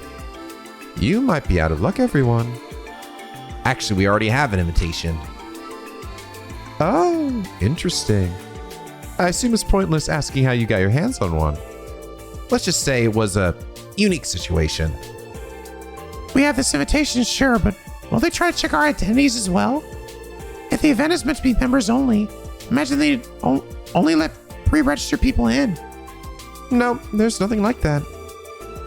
[SPEAKER 8] You might be out of luck, everyone.
[SPEAKER 4] Actually, we already have an invitation.
[SPEAKER 8] Oh, interesting. I assume it's pointless asking how you got your hands on one.
[SPEAKER 4] Let's just say it was a unique situation.
[SPEAKER 3] we have this invitation, sure, but will they try to check our identities as well? If the event is meant to be members only, imagine they only let pre-registered people in.
[SPEAKER 8] No, there's nothing like that.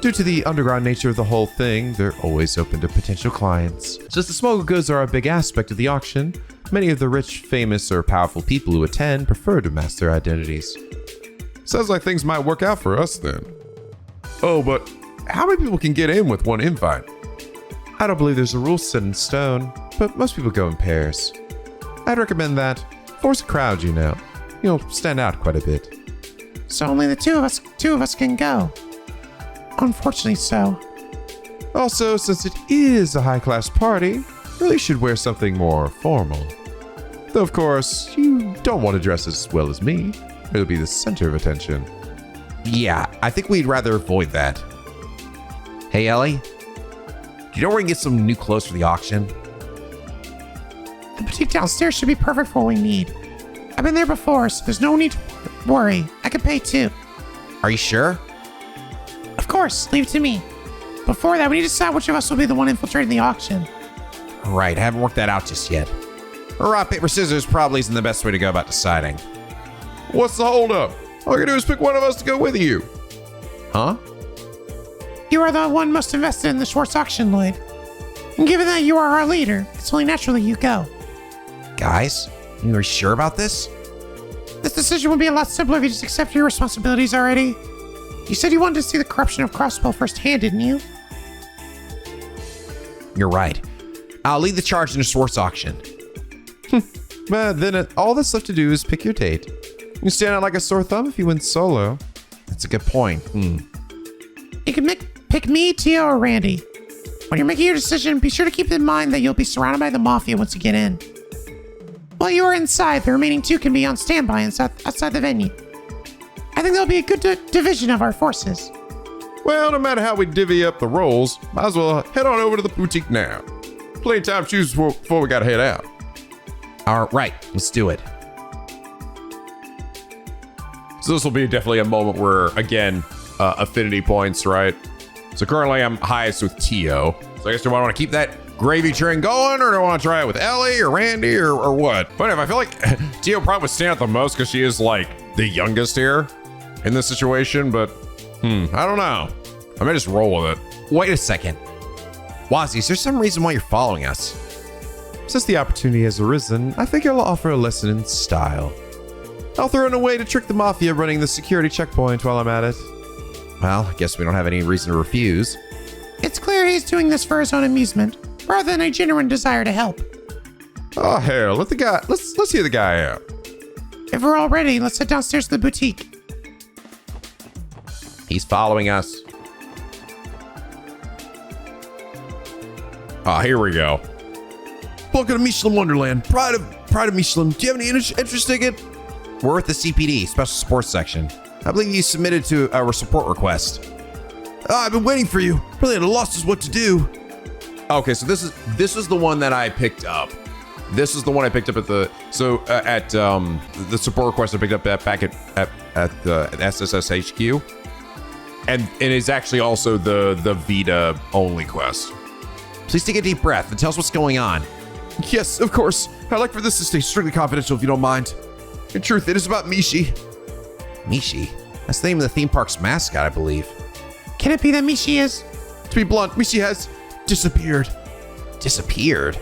[SPEAKER 8] Due to the underground nature of the whole thing, they're always open to potential clients. Since the smuggled goods are a big aspect of the auction, many of the rich, famous, or powerful people who attend prefer to mask their identities.
[SPEAKER 1] sounds like things might work out for us then. Oh, but how many people can get in with one invite?
[SPEAKER 8] I don't believe there's a rule set in stone, but most people go in pairs. I'd recommend that. Force a crowd, you know. You'll stand out quite a bit.
[SPEAKER 3] So only the two of us can go. Unfortunately so.
[SPEAKER 8] Also, since it is a high-class party, really should wear something more formal. Though, of course, you don't want to dress as well as me. It'll be the center of attention.
[SPEAKER 4] Yeah, I think we'd rather avoid that. Hey, Ellie? Do you know where we can get some new clothes for the auction?
[SPEAKER 3] The boutique downstairs should be perfect for what we need. I've been there before, so there's no need to worry. I can pay too.
[SPEAKER 4] Are you sure?
[SPEAKER 3] Of course, leave it to me. Before that, we need to decide which of us will be the one infiltrating the auction.
[SPEAKER 4] Right, I haven't worked that out just yet. Rock, paper, scissors probably isn't the best way to go about deciding.
[SPEAKER 1] What's the holdup? All you gotta do is pick one of us to go with you.
[SPEAKER 4] Huh?
[SPEAKER 3] You are the one most invested in the Schwartz auction, Lloyd. And given that you are our leader, it's only natural that you go.
[SPEAKER 4] Guys, you are sure about this?
[SPEAKER 3] This decision would be a lot simpler if you just accepted your responsibilities already. You said you wanted to see the corruption of Crossbell firsthand, didn't you?
[SPEAKER 4] You're right. I'll lead the charge in the Schwartz auction.
[SPEAKER 8] But then all that's left to do is pick your date. You stand out like a sore thumb if you went solo.
[SPEAKER 4] That's a good point.
[SPEAKER 3] You can pick me, Tio, or Randy. When you're making your decision, be sure to keep in mind that you'll be surrounded by the Mafia once you get in. While you are inside, the remaining two can be on standby outside the venue. I think there'll be a good division of our forces.
[SPEAKER 1] Well, no matter how we divvy up the roles, might as well head on over to the boutique now. Plenty of time to choose before we gotta head out.
[SPEAKER 4] All right, let's do it.
[SPEAKER 1] So this will be definitely a moment where, again, affinity points, right? So currently I'm highest with Tio. So I guess do I want to keep that gravy train going, or do I want to try it with Ellie or Randy or what? But if I feel like Tio probably would stand out the most because she is like the youngest here in this situation, but I don't know. I may just roll with it.
[SPEAKER 4] Wait a second. Wazzy, is there some reason why you're following us?
[SPEAKER 8] Since the opportunity has arisen, I figure I'll offer a lesson in style. I'll throw in a way to trick the Mafia running the security checkpoint while I'm at it.
[SPEAKER 4] Well, I guess we don't have any reason to refuse.
[SPEAKER 3] clear he's doing this for his own amusement, rather than a genuine desire to help.
[SPEAKER 8] Oh hell, let's hear the guy out.
[SPEAKER 3] If we're all ready, let's head downstairs to the boutique.
[SPEAKER 6] He's following us.
[SPEAKER 2] Ah, here we go.
[SPEAKER 8] Welcome to Mishelam Wonderland. Pride of Mishelam. Do you have any interest in it?
[SPEAKER 6] We're at the CPD, Special Support Section. I believe you submitted to our support request.
[SPEAKER 8] I've been waiting for you. Really at a loss as what to do.
[SPEAKER 2] Okay, so this is the one that I picked up. This is the one I picked up at the the support request I picked up back at the SSS HQ, and it is actually also the Vita only quest.
[SPEAKER 6] Please take a deep breath and tell us what's going on.
[SPEAKER 8] Yes, of course. I'd like for this to stay strictly confidential if you don't mind. In truth, it is about Mishi.
[SPEAKER 6] Mishi? That's the name of the theme park's mascot, I believe.
[SPEAKER 3] Can it be that Mishi is?
[SPEAKER 8] To be blunt, Mishi has disappeared.
[SPEAKER 6] Disappeared?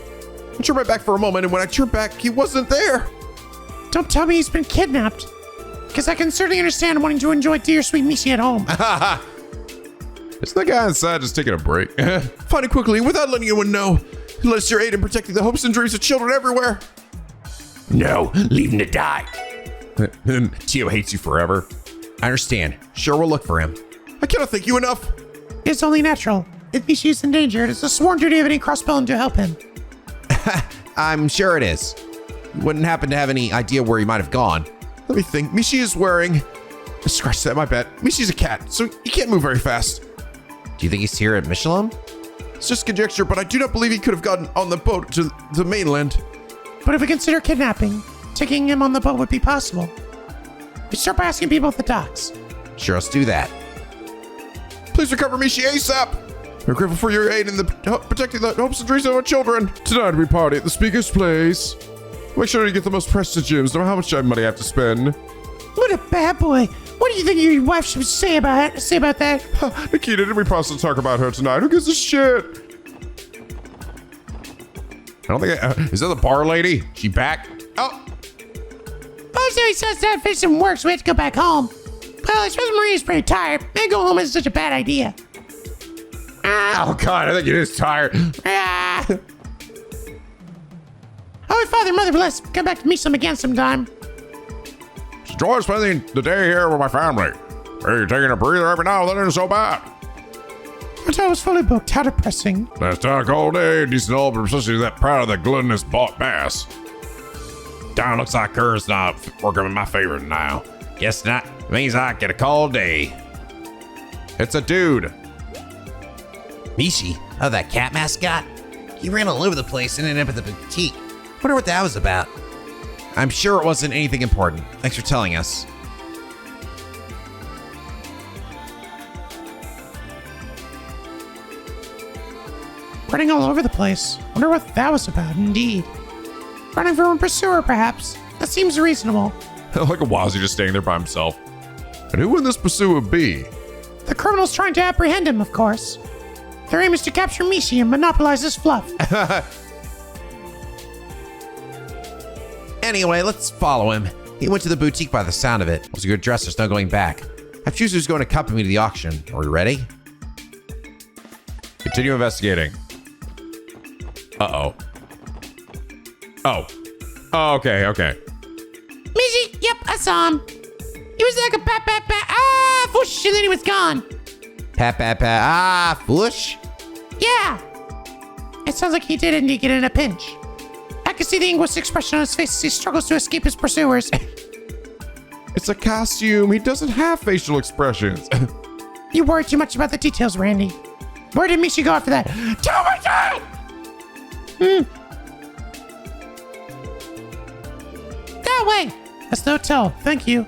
[SPEAKER 8] I turned right back for a moment, and when I turned back, he wasn't there.
[SPEAKER 3] Don't tell me he's been kidnapped. Because I can certainly understand wanting to enjoy dear sweet Mishi at home.
[SPEAKER 8] Isn't that guy inside just taking a break? Find it quickly without letting anyone know. Unless you're aid in protecting the hopes and dreams of children everywhere.
[SPEAKER 2] No, leave him to die. Tio hates you forever.
[SPEAKER 6] I understand. Sure, we'll look for him.
[SPEAKER 8] I cannot thank you enough.
[SPEAKER 3] It's only natural. If Mishi is in danger, it is a sworn duty of any Crossbell to help him.
[SPEAKER 6] I'm sure it is. You wouldn't happen to have any idea where he might have gone.
[SPEAKER 8] Let me think. Mishi is wearing... Scratch that, my bad. Mishi's a cat, so he can't move very fast.
[SPEAKER 6] Do you think he's here at Mishelam?
[SPEAKER 8] It's just conjecture, but I do not believe he could have gotten on the boat to the mainland.
[SPEAKER 3] But if we consider kidnapping, taking him on the boat would be possible. We start by asking people at the docks.
[SPEAKER 6] Sure, let's do that.
[SPEAKER 8] Please recover Mishi ASAP. We're grateful for your aid in the protecting the hopes and dreams of our children. Tonight we party at the speaker's place. Make sure to get the most precious gems, no matter how much money I have to spend.
[SPEAKER 3] What a bad boy. What do you think your wife should say about that?
[SPEAKER 8] Nikita, didn't we promise to talk about her tonight? Who gives a shit?
[SPEAKER 2] I don't think is that the bar lady? She back? Oh,
[SPEAKER 3] So he says that finished some work, so we have to go back home. Well, I suppose Maria's pretty tired. Maybe go home isn't such a bad idea.
[SPEAKER 2] oh God, I think it is tired.
[SPEAKER 3] Ah. Holy Father, Mother bless. Come back to meet some again sometime.
[SPEAKER 2] Enjoy spending the day here with my family. Hey, taking a breather every now and then isn't so bad.
[SPEAKER 3] Hotel was fully booked. How depressing.
[SPEAKER 2] Last talk all day, decent old, but especially that proud of that gluttonous bought bass. Darn, looks like hers not working in my favor now. Guess not. Means I get a call day. It's a dude.
[SPEAKER 6] Mishi? Oh, that cat mascot? He ran all over the place and ended up at the boutique. Wonder what that was about. I'm sure it wasn't anything important. Thanks for telling us.
[SPEAKER 3] Running all over the place. Wonder what that was about, indeed. Running from a pursuer, perhaps. That seems reasonable.
[SPEAKER 2] Like a Wazzy just staying there by himself. And who would this pursuer be?
[SPEAKER 3] The criminal's trying to apprehend him, of course. Their aim is to capture Mishi and monopolize his fluff.
[SPEAKER 6] Anyway, let's follow him. He went to the boutique by the sound of it. It was a good dress, there's no going back. I choose who's going to accompany me to the auction. Are we ready?
[SPEAKER 2] Continue investigating. Uh-oh. Oh. Oh, okay.
[SPEAKER 3] Mishi, yep, I saw him. He was like a pat, whoosh, and then he was gone.
[SPEAKER 6] Pat, whoosh.
[SPEAKER 3] Yeah. It sounds like he did indeed get in a pinch. I can see the anguished expression on his face as he struggles to escape his pursuers.
[SPEAKER 8] It's a costume. He doesn't have facial expressions.
[SPEAKER 3] You worry too much about the details, Randy. Where did Mishi go after that? Tell me that! That way. That's no tell. Thank you.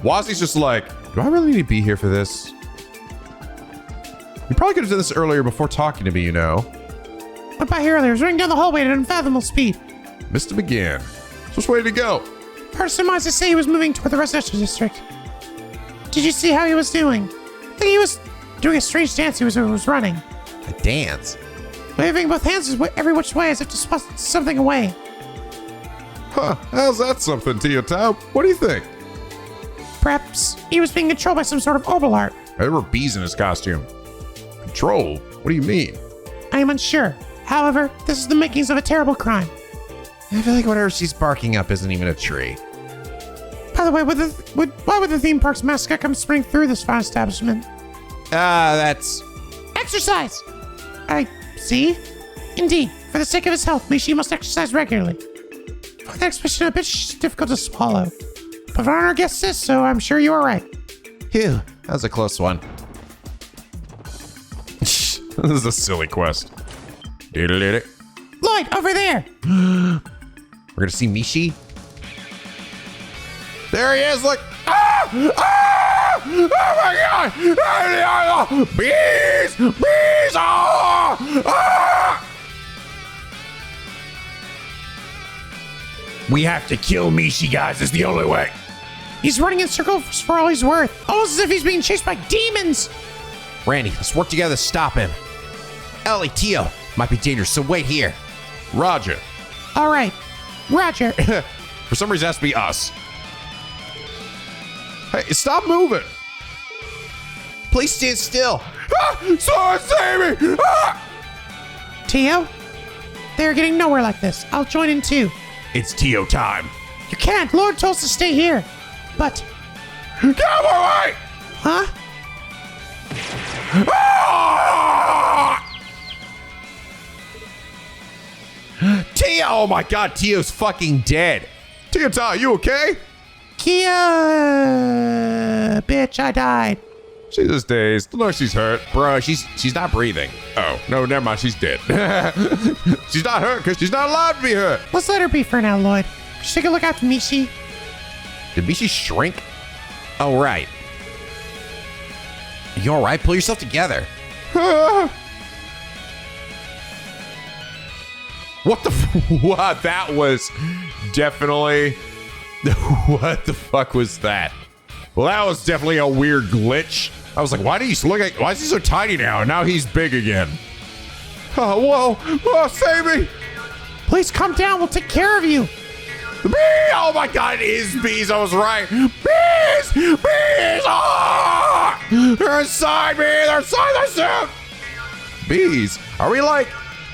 [SPEAKER 2] Wazzy's just like,
[SPEAKER 8] Do I really need to be here for this? You probably could have done this earlier before talking to me, you know.
[SPEAKER 3] Went by here earlier. I was running down the hallway at an unfathomable speed.
[SPEAKER 8] Missed him again. Which way to go?
[SPEAKER 3] Heard surmise to say he was moving toward the residential district. Did you see how he was doing? I think he was doing a strange dance. He was running.
[SPEAKER 6] A dance?
[SPEAKER 3] Waving both hands every which way as if to swat something away.
[SPEAKER 8] Huh, how's that something, Tio Plato? What do you think?
[SPEAKER 3] Perhaps he was being controlled by some sort of obel art.
[SPEAKER 2] there were bees in his costume.
[SPEAKER 1] Control? What do you mean?
[SPEAKER 3] I am unsure. However, this is the makings of a terrible crime.
[SPEAKER 4] I feel like whatever she's barking up isn't even a tree.
[SPEAKER 3] By the way, why would the theme park's mascot come sprinting through this fine establishment?
[SPEAKER 4] That's...
[SPEAKER 3] Exercise! I see. Indeed, for the sake of his health, Mishi must exercise regularly. For that expression a bit difficult to swallow. But our honor guest says so, I'm sure you are right.
[SPEAKER 4] Phew, that was a close one.
[SPEAKER 1] This is a silly quest. Diddle-diddle.
[SPEAKER 3] Lloyd, over there!
[SPEAKER 4] We're gonna see Mishi?
[SPEAKER 1] There he is, look! Ah! Ah! Oh my god! Bees! Bees! Ah! Ah! We have to kill Mishi, guys. It's the only way.
[SPEAKER 3] He's running in circles for all he's worth. Almost as if he's being chased by demons.
[SPEAKER 4] Randy, let's work together to stop him. Ellie, Tio, might be dangerous, so wait here.
[SPEAKER 1] Roger.
[SPEAKER 3] All right. Roger.
[SPEAKER 1] For some reason, it has to be us. Hey, stop moving.
[SPEAKER 4] Please stand still.
[SPEAKER 1] Ah! Someone save me! Ah!
[SPEAKER 3] Tio? They're getting nowhere like this. I'll join in too.
[SPEAKER 1] It's Tio time.
[SPEAKER 3] You can't. Lord told us to stay here. But...
[SPEAKER 1] Get away!
[SPEAKER 3] Huh?
[SPEAKER 1] Ah!
[SPEAKER 4] Tio! Oh my god, Tio's fucking dead.
[SPEAKER 1] Tio, you okay?
[SPEAKER 3] Kia... Bitch, I died.
[SPEAKER 1] Jesus days. Look like she's hurt.
[SPEAKER 4] Bro, she's not breathing.
[SPEAKER 1] Oh, no, never mind. She's dead. She's not hurt because she's not allowed to be hurt.
[SPEAKER 3] Let's let her be for now, Lloyd. Just take a look after Mishi.
[SPEAKER 4] Did Mishi shrink? Oh, right. You alright? Pull yourself together.
[SPEAKER 1] What the what? That was definitely... What the fuck was that? Well, that was definitely a weird glitch. I was like, why is he so tiny now? And now he's big again. Oh, whoa. Oh, save me.
[SPEAKER 3] Please come down. We'll take care of you.
[SPEAKER 1] Bee! Oh my god, it is bees. I was right. Bees! Bees! Oh! They're inside me. They're inside the suit. Bees. Are we like...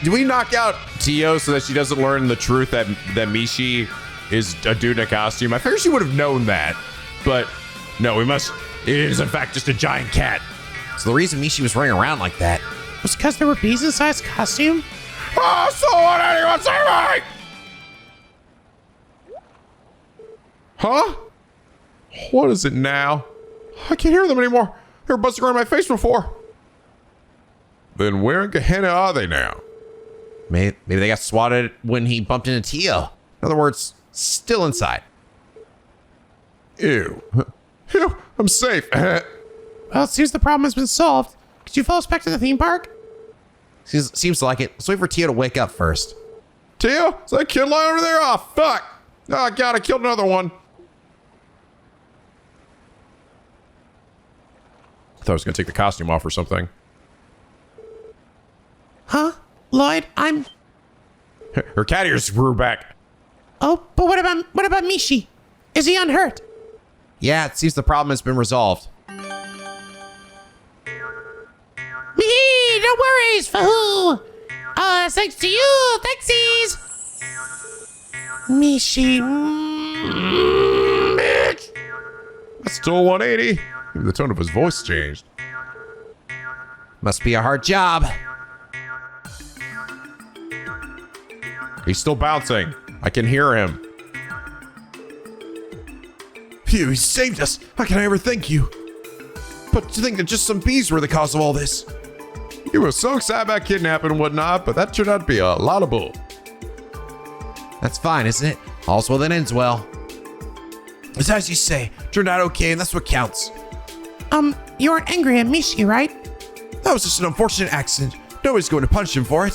[SPEAKER 1] Do we knock out Tio so that she doesn't learn the truth that Mishi is a dude in a costume? I figured she would have known that. But no, we must... It is in fact just a giant cat.
[SPEAKER 4] So the reason Mishi was running around like that
[SPEAKER 3] Was it because there were bees inside his costume?
[SPEAKER 1] Oh, someone, anyone save me! Huh? What is it now? I can't hear them anymore. They were busting around my face before. Then where in Gehenna are they now?
[SPEAKER 4] Maybe they got swatted when he bumped into Tio. In other words, still inside.
[SPEAKER 1] Ew. Ew, I'm safe.
[SPEAKER 3] Well, it seems the problem has been solved. Could you follow us back to the theme park?
[SPEAKER 4] Seems like it. Let's wait for Tio to wake up first.
[SPEAKER 1] Tio, is that kid lying over there? Oh, fuck. Oh, God, I killed another one. I thought I was going to take the costume off or something.
[SPEAKER 3] Huh? Lloyd, I'm...
[SPEAKER 1] Her cat ears grew back.
[SPEAKER 3] Oh, but what about Mishi? Is he unhurt?
[SPEAKER 4] Yeah, it seems the problem has been resolved.
[SPEAKER 3] No worries, Fahoo! Thanks to you, thanksies! Mishi...
[SPEAKER 1] Bitch! That's still 180. Even the tone of his voice changed.
[SPEAKER 4] Must be a hard job.
[SPEAKER 1] He's still bouncing. I can hear him.
[SPEAKER 6] Phew, he saved us. How can I ever thank you? But to think that just some bees were the cause of all this.
[SPEAKER 1] You were so excited about kidnapping and whatnot, but that turned out to be a lot of bull.
[SPEAKER 4] That's fine, isn't it? All's well that ends well.
[SPEAKER 6] It's as you say, turned out okay, and that's what counts.
[SPEAKER 3] You weren't angry at Mishi, right?
[SPEAKER 6] That was just an unfortunate accident. Nobody's going to punish him for it.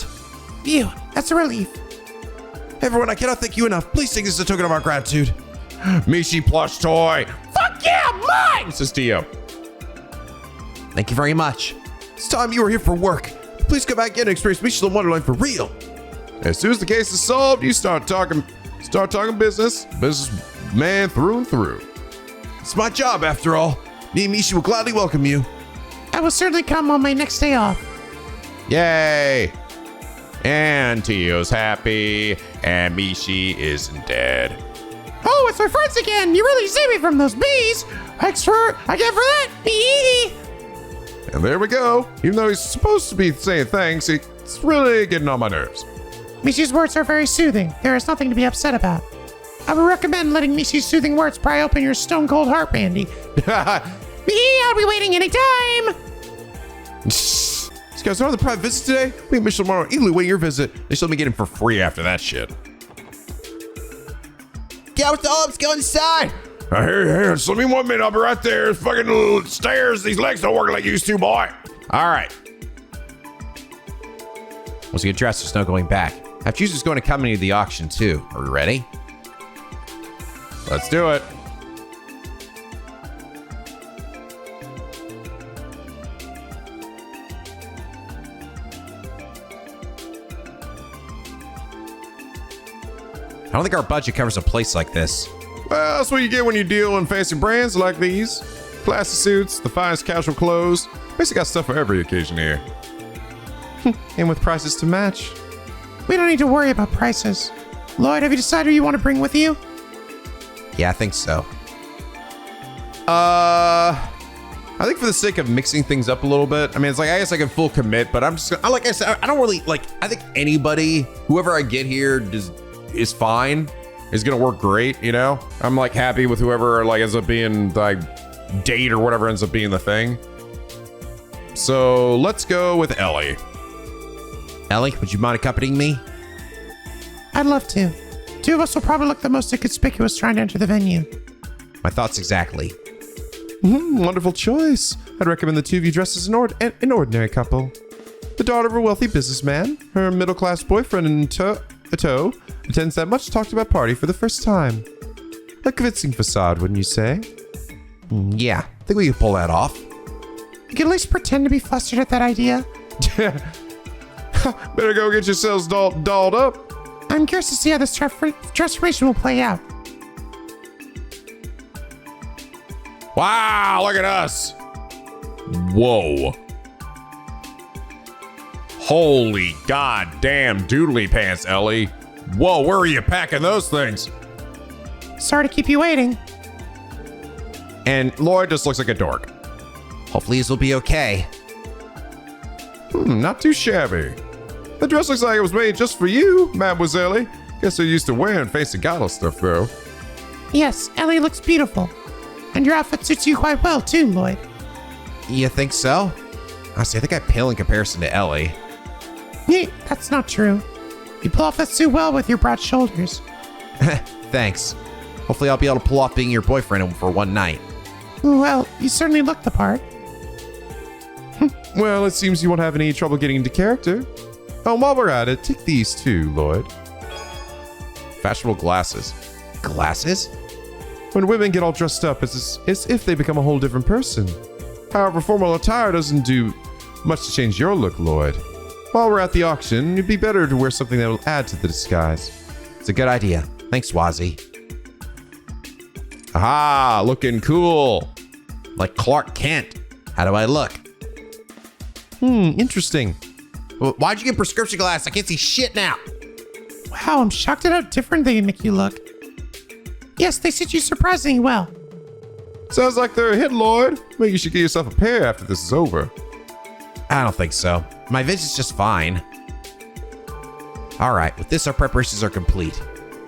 [SPEAKER 3] Phew, that's a relief.
[SPEAKER 6] Everyone, I cannot thank you enough. Please take this as a token of our gratitude.
[SPEAKER 1] Mishi plush toy. Fuck yeah, mine! Says Tio.
[SPEAKER 4] Thank you very much.
[SPEAKER 6] It's time you were here for work. Please come back in and experience Mishelam Wonderland for real.
[SPEAKER 1] As soon as the case is solved, you start talking business. Businessman through and through.
[SPEAKER 6] It's my job, after all. Me and Mishi will gladly welcome you.
[SPEAKER 3] I will certainly come on my next day off.
[SPEAKER 2] Yay! And Tio's happy, and Mishi isn't dead.
[SPEAKER 3] Oh, it's my friends again. You really saved me from those bees. Thanks for that.
[SPEAKER 2] And there we go. Even though he's supposed to be saying thanks, it's really getting on my nerves.
[SPEAKER 3] Mishi's words are very soothing. There is nothing to be upset about. I would recommend letting Mishi's soothing words pry open your stone cold heart, Randy. I'll be waiting anytime.
[SPEAKER 2] These guys are on the private visit today. We and Mishelam are eagerly waiting your visit. They should let me get him for free after that shit.
[SPEAKER 4] Get out the let's go inside.
[SPEAKER 7] Hey, just let me 1 minute. I'll be right there. Fucking little stairs. These legs don't work like you used to, boy.
[SPEAKER 2] All right.
[SPEAKER 1] Once you get dressed, there's no going back. I have chooses going to come into the auction too. Are we ready?
[SPEAKER 2] Let's do it.
[SPEAKER 1] I don't think our budget covers a place like this.
[SPEAKER 2] Well, that's what you get when you deal in fancy brands like these. Classy suits, the finest casual clothes. Basically got stuff for every occasion here.
[SPEAKER 8] And with prices to match.
[SPEAKER 3] We don't need to worry about prices. Lloyd, have you decided who you want to bring with you?
[SPEAKER 1] Yeah, I think so.
[SPEAKER 2] I think for the sake of mixing things up a little bit, I mean, it's like, I guess I can full commit, but I'm just, like I said, I don't really, like, I think anybody, whoever I get here is fine. Is gonna work great, you know? I'm like happy with whoever like ends up being like date or whatever ends up being the thing. So let's go with Elie.
[SPEAKER 1] Elie, would you mind accompanying me?
[SPEAKER 3] I'd love to. Two of us will probably look the most inconspicuous trying to enter the venue.
[SPEAKER 1] My thoughts exactly.
[SPEAKER 8] Wonderful choice. I'd recommend the two of you dress as an ordinary couple. The daughter of a wealthy businessman, her middle-class boyfriend in tow, attends that much talked about party for the first time. A convincing facade, wouldn't you say?
[SPEAKER 1] Yeah, I think we can pull that off.
[SPEAKER 3] You can at least pretend to be flustered at that idea.
[SPEAKER 2] Better go get yourselves dolled up.
[SPEAKER 3] I'm curious to see how this transformation will play out.
[SPEAKER 2] Wow, look at us. Whoa. Holy goddamn doodly pants, Elie. Whoa, where are you packing those things?
[SPEAKER 3] Sorry to keep you waiting.
[SPEAKER 2] And Lloyd just looks like a dork.
[SPEAKER 1] Hopefully this will be okay.
[SPEAKER 2] Not too shabby. The dress looks like it was made just for you, Mademoiselle. Guess you're used to wearing fancy gala stuff, though.
[SPEAKER 3] Yes, Elie looks beautiful. And your outfit suits you quite well, too, Lloyd.
[SPEAKER 1] You think so? Honestly, I think I pale in comparison to Elie.
[SPEAKER 3] That's not true. You pull off that suit well with your broad shoulders.
[SPEAKER 1] Thanks. Hopefully I'll be able to pull off being your boyfriend for one night.
[SPEAKER 3] Well, you certainly look the part.
[SPEAKER 8] Well, it seems you won't have any trouble getting into character. Oh, and while we're at it, take these too, Lloyd.
[SPEAKER 2] Fashionable glasses.
[SPEAKER 1] Glasses?
[SPEAKER 8] When women get all dressed up, it's as if they become a whole different person. However, formal attire doesn't do much to change your look, Lloyd. While we're at the auction, it'd be better to wear something that will add to the disguise.
[SPEAKER 1] It's a good idea. Thanks, Wazzy.
[SPEAKER 2] Aha, looking cool.
[SPEAKER 1] Like Clark Kent. How do I look?
[SPEAKER 8] Interesting.
[SPEAKER 1] Why'd you get prescription glasses? I can't see shit now.
[SPEAKER 3] Wow, I'm shocked at how different they make you look. Yes, they suit you surprisingly well.
[SPEAKER 2] Sounds like they're a hit, Lloyd. Maybe you should get yourself a pair after this is over.
[SPEAKER 1] I don't think so. My vision's just fine. All right, with this, our preparations are complete.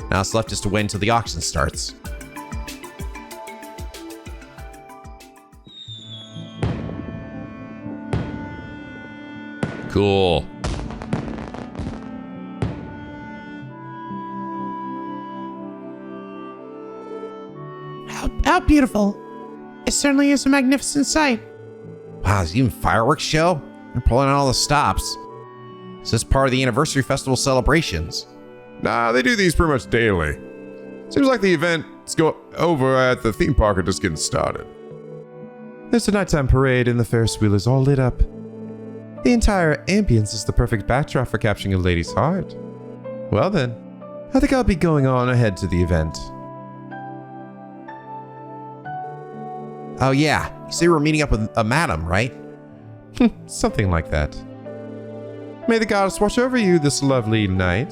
[SPEAKER 1] Now it's left just to wait until the auction starts.
[SPEAKER 2] Cool.
[SPEAKER 3] How beautiful. It certainly is a magnificent sight.
[SPEAKER 1] Wow, there's even fireworks show? They're pulling out all the stops. Is this part of the anniversary festival celebrations?
[SPEAKER 2] Nah, they do these pretty much daily. Seems like the event's over at the theme park are just getting started.
[SPEAKER 8] There's a nighttime parade and the Ferris wheel is all lit up. The entire ambience is the perfect backdrop for capturing a lady's heart. Well then, I think I'll be going on ahead to the event.
[SPEAKER 1] Oh yeah, you say we're meeting up with a madam, right?
[SPEAKER 8] Something like that. May the goddess watch over you this lovely night.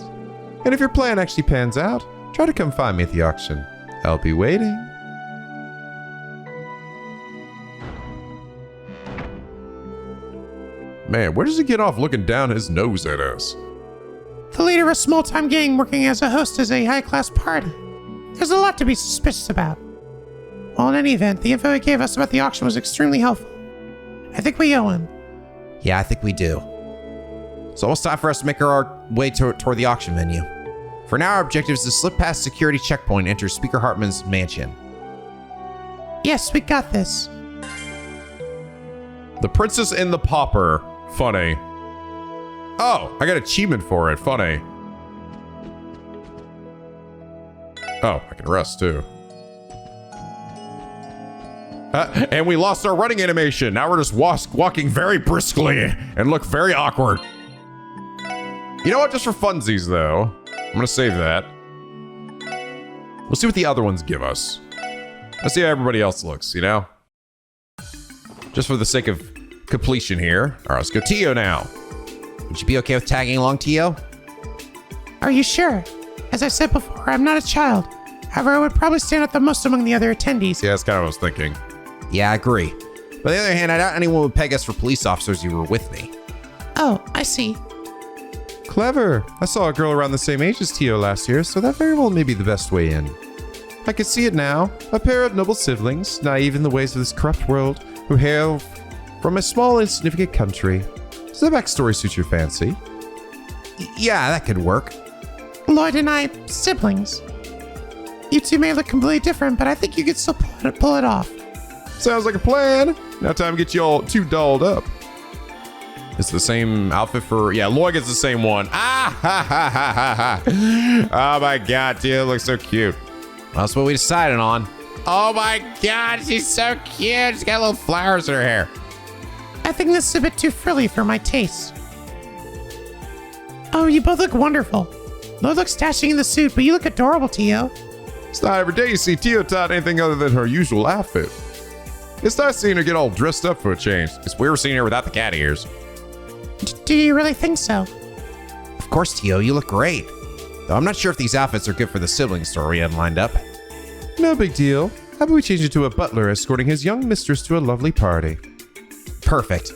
[SPEAKER 8] And if your plan actually pans out, try to come find me at the auction. I'll be waiting.
[SPEAKER 1] Man, where does he get off looking down his nose at us?
[SPEAKER 3] The leader of a small-time gang working as a host as a high-class party. There's a lot to be suspicious about. Well, in any event, the info he gave us about the auction was extremely helpful. I think we owe him.
[SPEAKER 4] Yeah, I think we do. It's almost time for us to make our way toward the auction venue. For now, our objective is to slip past security checkpoint and enter Speaker Hartman's mansion.
[SPEAKER 3] Yes, we got this.
[SPEAKER 1] The Princess and the Pauper. Funny. Oh, I got achievement for it. Funny. Oh, I can rest too. And we lost our running animation. Now we're just walking very briskly and look very awkward. You know what? Just for funsies, though. I'm going to save that. We'll see what the other ones give us. Let's see how everybody else looks, you know? Just for the sake of completion here. All right, let's go Tio now.
[SPEAKER 4] Would you be okay with tagging along, Tio?
[SPEAKER 3] Are you sure? As I said before, I'm not a child. However, I would probably stand out the most among the other attendees.
[SPEAKER 1] Yeah, that's kind of what I was thinking.
[SPEAKER 4] Yeah, I agree. But on the other hand, I doubt anyone would peg us for police officers who were with me.
[SPEAKER 3] Oh, I see.
[SPEAKER 8] Clever. I saw a girl around the same age as Tio last year, so that very well may be the best way in. I can see it now. A pair of noble siblings, naive in the ways of this corrupt world, who hail from a small, insignificant country. Does the backstory suit your fancy?
[SPEAKER 4] Yeah, that could work.
[SPEAKER 3] Lloyd and I, siblings. You two may look completely different, but I think you could still pull it off.
[SPEAKER 1] Sounds like a plan. Now time to get you all two dolled up. It's the same outfit for... Yeah, Lloyd gets the same one. Ah, ha, ha, ha, ha, ha. Oh my god, Tio looks so cute.
[SPEAKER 4] Well, that's what we decided on.
[SPEAKER 1] Oh my god, she's so cute. She's got little flowers in her hair.
[SPEAKER 3] I think this is a bit too frilly for my taste. Oh, you both look wonderful. Lloyd looks dashing in the suit, but you look adorable, Tio.
[SPEAKER 1] It's not every day you see Tio Tot anything other than her usual outfit. It's nice seeing her get all dressed up for a change. It's weird seeing her without the cat ears.
[SPEAKER 3] Do you really think so?
[SPEAKER 4] Of course, Tio, you look great. Though I'm not sure if these outfits are good for the sibling story we had lined up.
[SPEAKER 8] No big deal. How about we change it to a butler escorting his young mistress to a lovely party?
[SPEAKER 4] Perfect.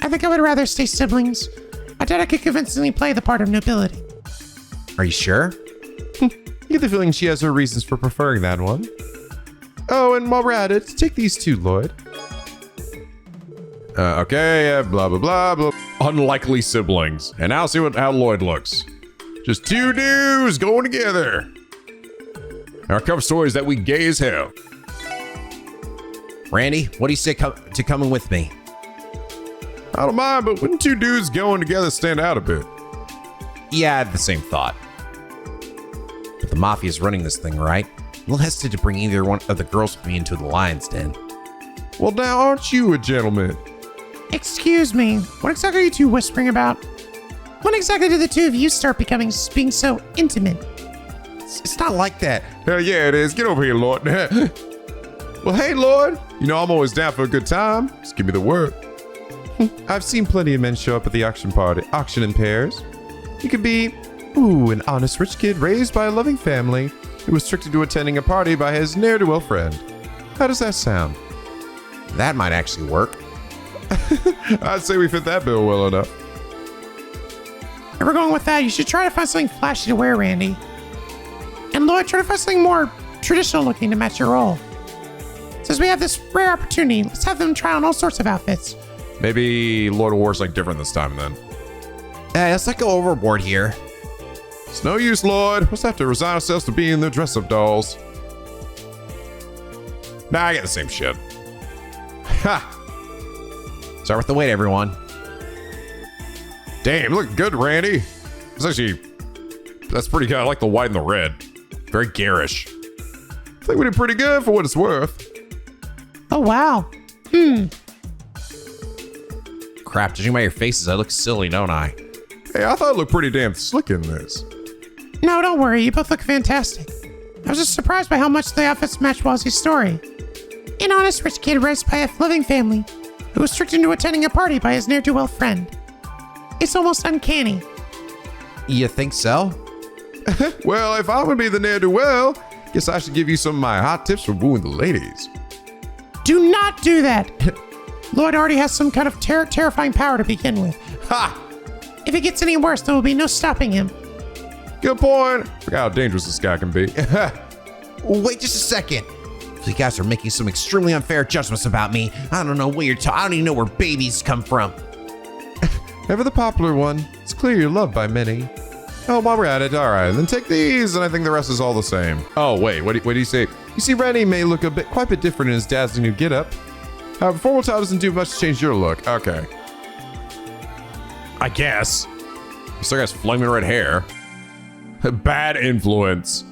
[SPEAKER 3] I think I would rather stay siblings. I doubt I could convincingly play the part of nobility.
[SPEAKER 4] Are you sure?
[SPEAKER 8] You get the feeling she has her reasons for preferring that one. Oh, and while we're at it, take these two, Lloyd.
[SPEAKER 1] Okay, blah, blah, blah, blah. Unlikely siblings. And now see how Lloyd looks. Just two dudes going together. Our cover story is that we gay as hell.
[SPEAKER 4] Randy, what do you say to coming with me?
[SPEAKER 1] I don't mind, but wouldn't two dudes going together stand out a bit?
[SPEAKER 4] Yeah, I had the same thought. But the Mafia's running this thing, right? I'm a little hesitant to bring either one of the girls with me into the lion's den.
[SPEAKER 1] Well, now aren't you a gentleman?
[SPEAKER 3] Excuse me, what exactly are you two whispering about? When exactly did the two of you start being so intimate?
[SPEAKER 4] It's not like that.
[SPEAKER 1] Hell yeah, it is. Get over here, Lord. Well, hey, Lord. You know I'm always down for a good time. Just give me the word.
[SPEAKER 8] I've seen plenty of men show up at the auction in pairs. You could be, an honest rich kid raised by a loving family who was tricked into attending a party by his ne'er-do-well friend. How does that sound?
[SPEAKER 4] That might actually work.
[SPEAKER 1] I'd say we fit that bill well enough.
[SPEAKER 3] If we're going with that, you should try to find something flashy to wear, Randy. And Lloyd, try to find something more traditional looking to match your role. Since we have this rare opportunity, let's have them try on all sorts of outfits.
[SPEAKER 1] Maybe Lord of War's something different this time then.
[SPEAKER 4] Hey, let's not go overboard here.
[SPEAKER 1] It's no use, Lord. We'll just have to resign ourselves to being the dress-up dolls. Nah, I get the same shit. Ha!
[SPEAKER 4] Start with the weight, everyone.
[SPEAKER 1] Damn, you look good, Randy. That's pretty good. I like the white and the red. Very garish. I think we did pretty good for what it's worth.
[SPEAKER 3] Oh, wow.
[SPEAKER 4] Crap, judging by your faces, I look silly, don't I?
[SPEAKER 1] Hey, I thought it looked pretty damn slick in this.
[SPEAKER 3] No, don't worry. You both look fantastic. I was just surprised by how much the outfits match Wazzy's story. An honest rich kid raised by a loving family who was tricked into attending a party by his ne'er-do-well friend. It's almost uncanny.
[SPEAKER 6] You think so?
[SPEAKER 8] Well, if I'm gonna be the ne'er-do-well, guess I should give you some of my hot tips for wooing the ladies.
[SPEAKER 3] Do not do that. Lloyd already has some kind of terrifying power to begin with.
[SPEAKER 8] Ha!
[SPEAKER 3] If it gets any worse, there will be no stopping him.
[SPEAKER 8] Good point. Forgot how dangerous this guy can be.
[SPEAKER 6] Wait just a second. You guys are making some extremely unfair judgments about me. I don't know what you're talking. I don't even know where babies come from.
[SPEAKER 8] Ever the popular one. It's clear you're loved by many. Oh, while we're at it, all right, then take these, and I think the rest is all the same. Oh, wait, what do you say? You see, Rennie may look quite a bit different in his dazzling new getup. However, formal tile doesn't do much to change your look. Okay.
[SPEAKER 2] I guess. He still has flaming red hair. Bad influence.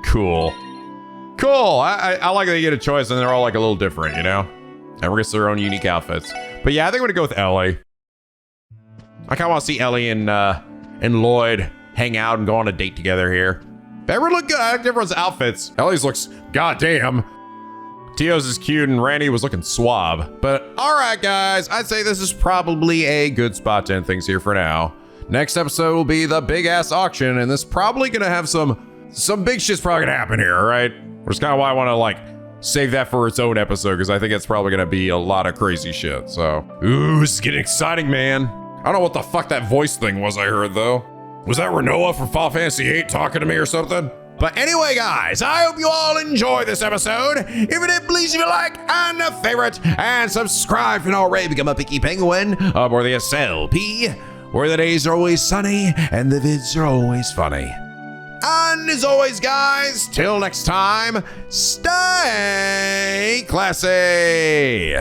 [SPEAKER 2] Cool. Cool. I like that you get a choice and they're all like a little different, you know? Everyone gets their own unique outfits. But yeah, I think I'm gonna go with Elie. I kind of want to see Elie and Lloyd hang out and go on a date together here. They everyone look good. I like everyone's outfits. Ellie's looks goddamn. Tio's is cute and Randy was looking suave. But all right, guys, I'd say this is probably a good spot to end things here for now. Next episode will be the big ass auction, and this probably gonna have some big shit's probably gonna happen here, all right? Which is kind of why I want to like save that for its own episode, because I think it's probably gonna be a lot of crazy shit. So, ooh, this is getting exciting, man. I don't know what the fuck that voice thing was I heard though. Was that Renoa from Final Fantasy VIII talking to me or something? But anyway, guys, I hope you all enjoyed this episode. If it did, please leave a like and a favorite and subscribe if you're not already. Become a picky penguin aboard the SLP, where the days are always sunny and the vids are always funny. And as always, guys, till next time, stay classy.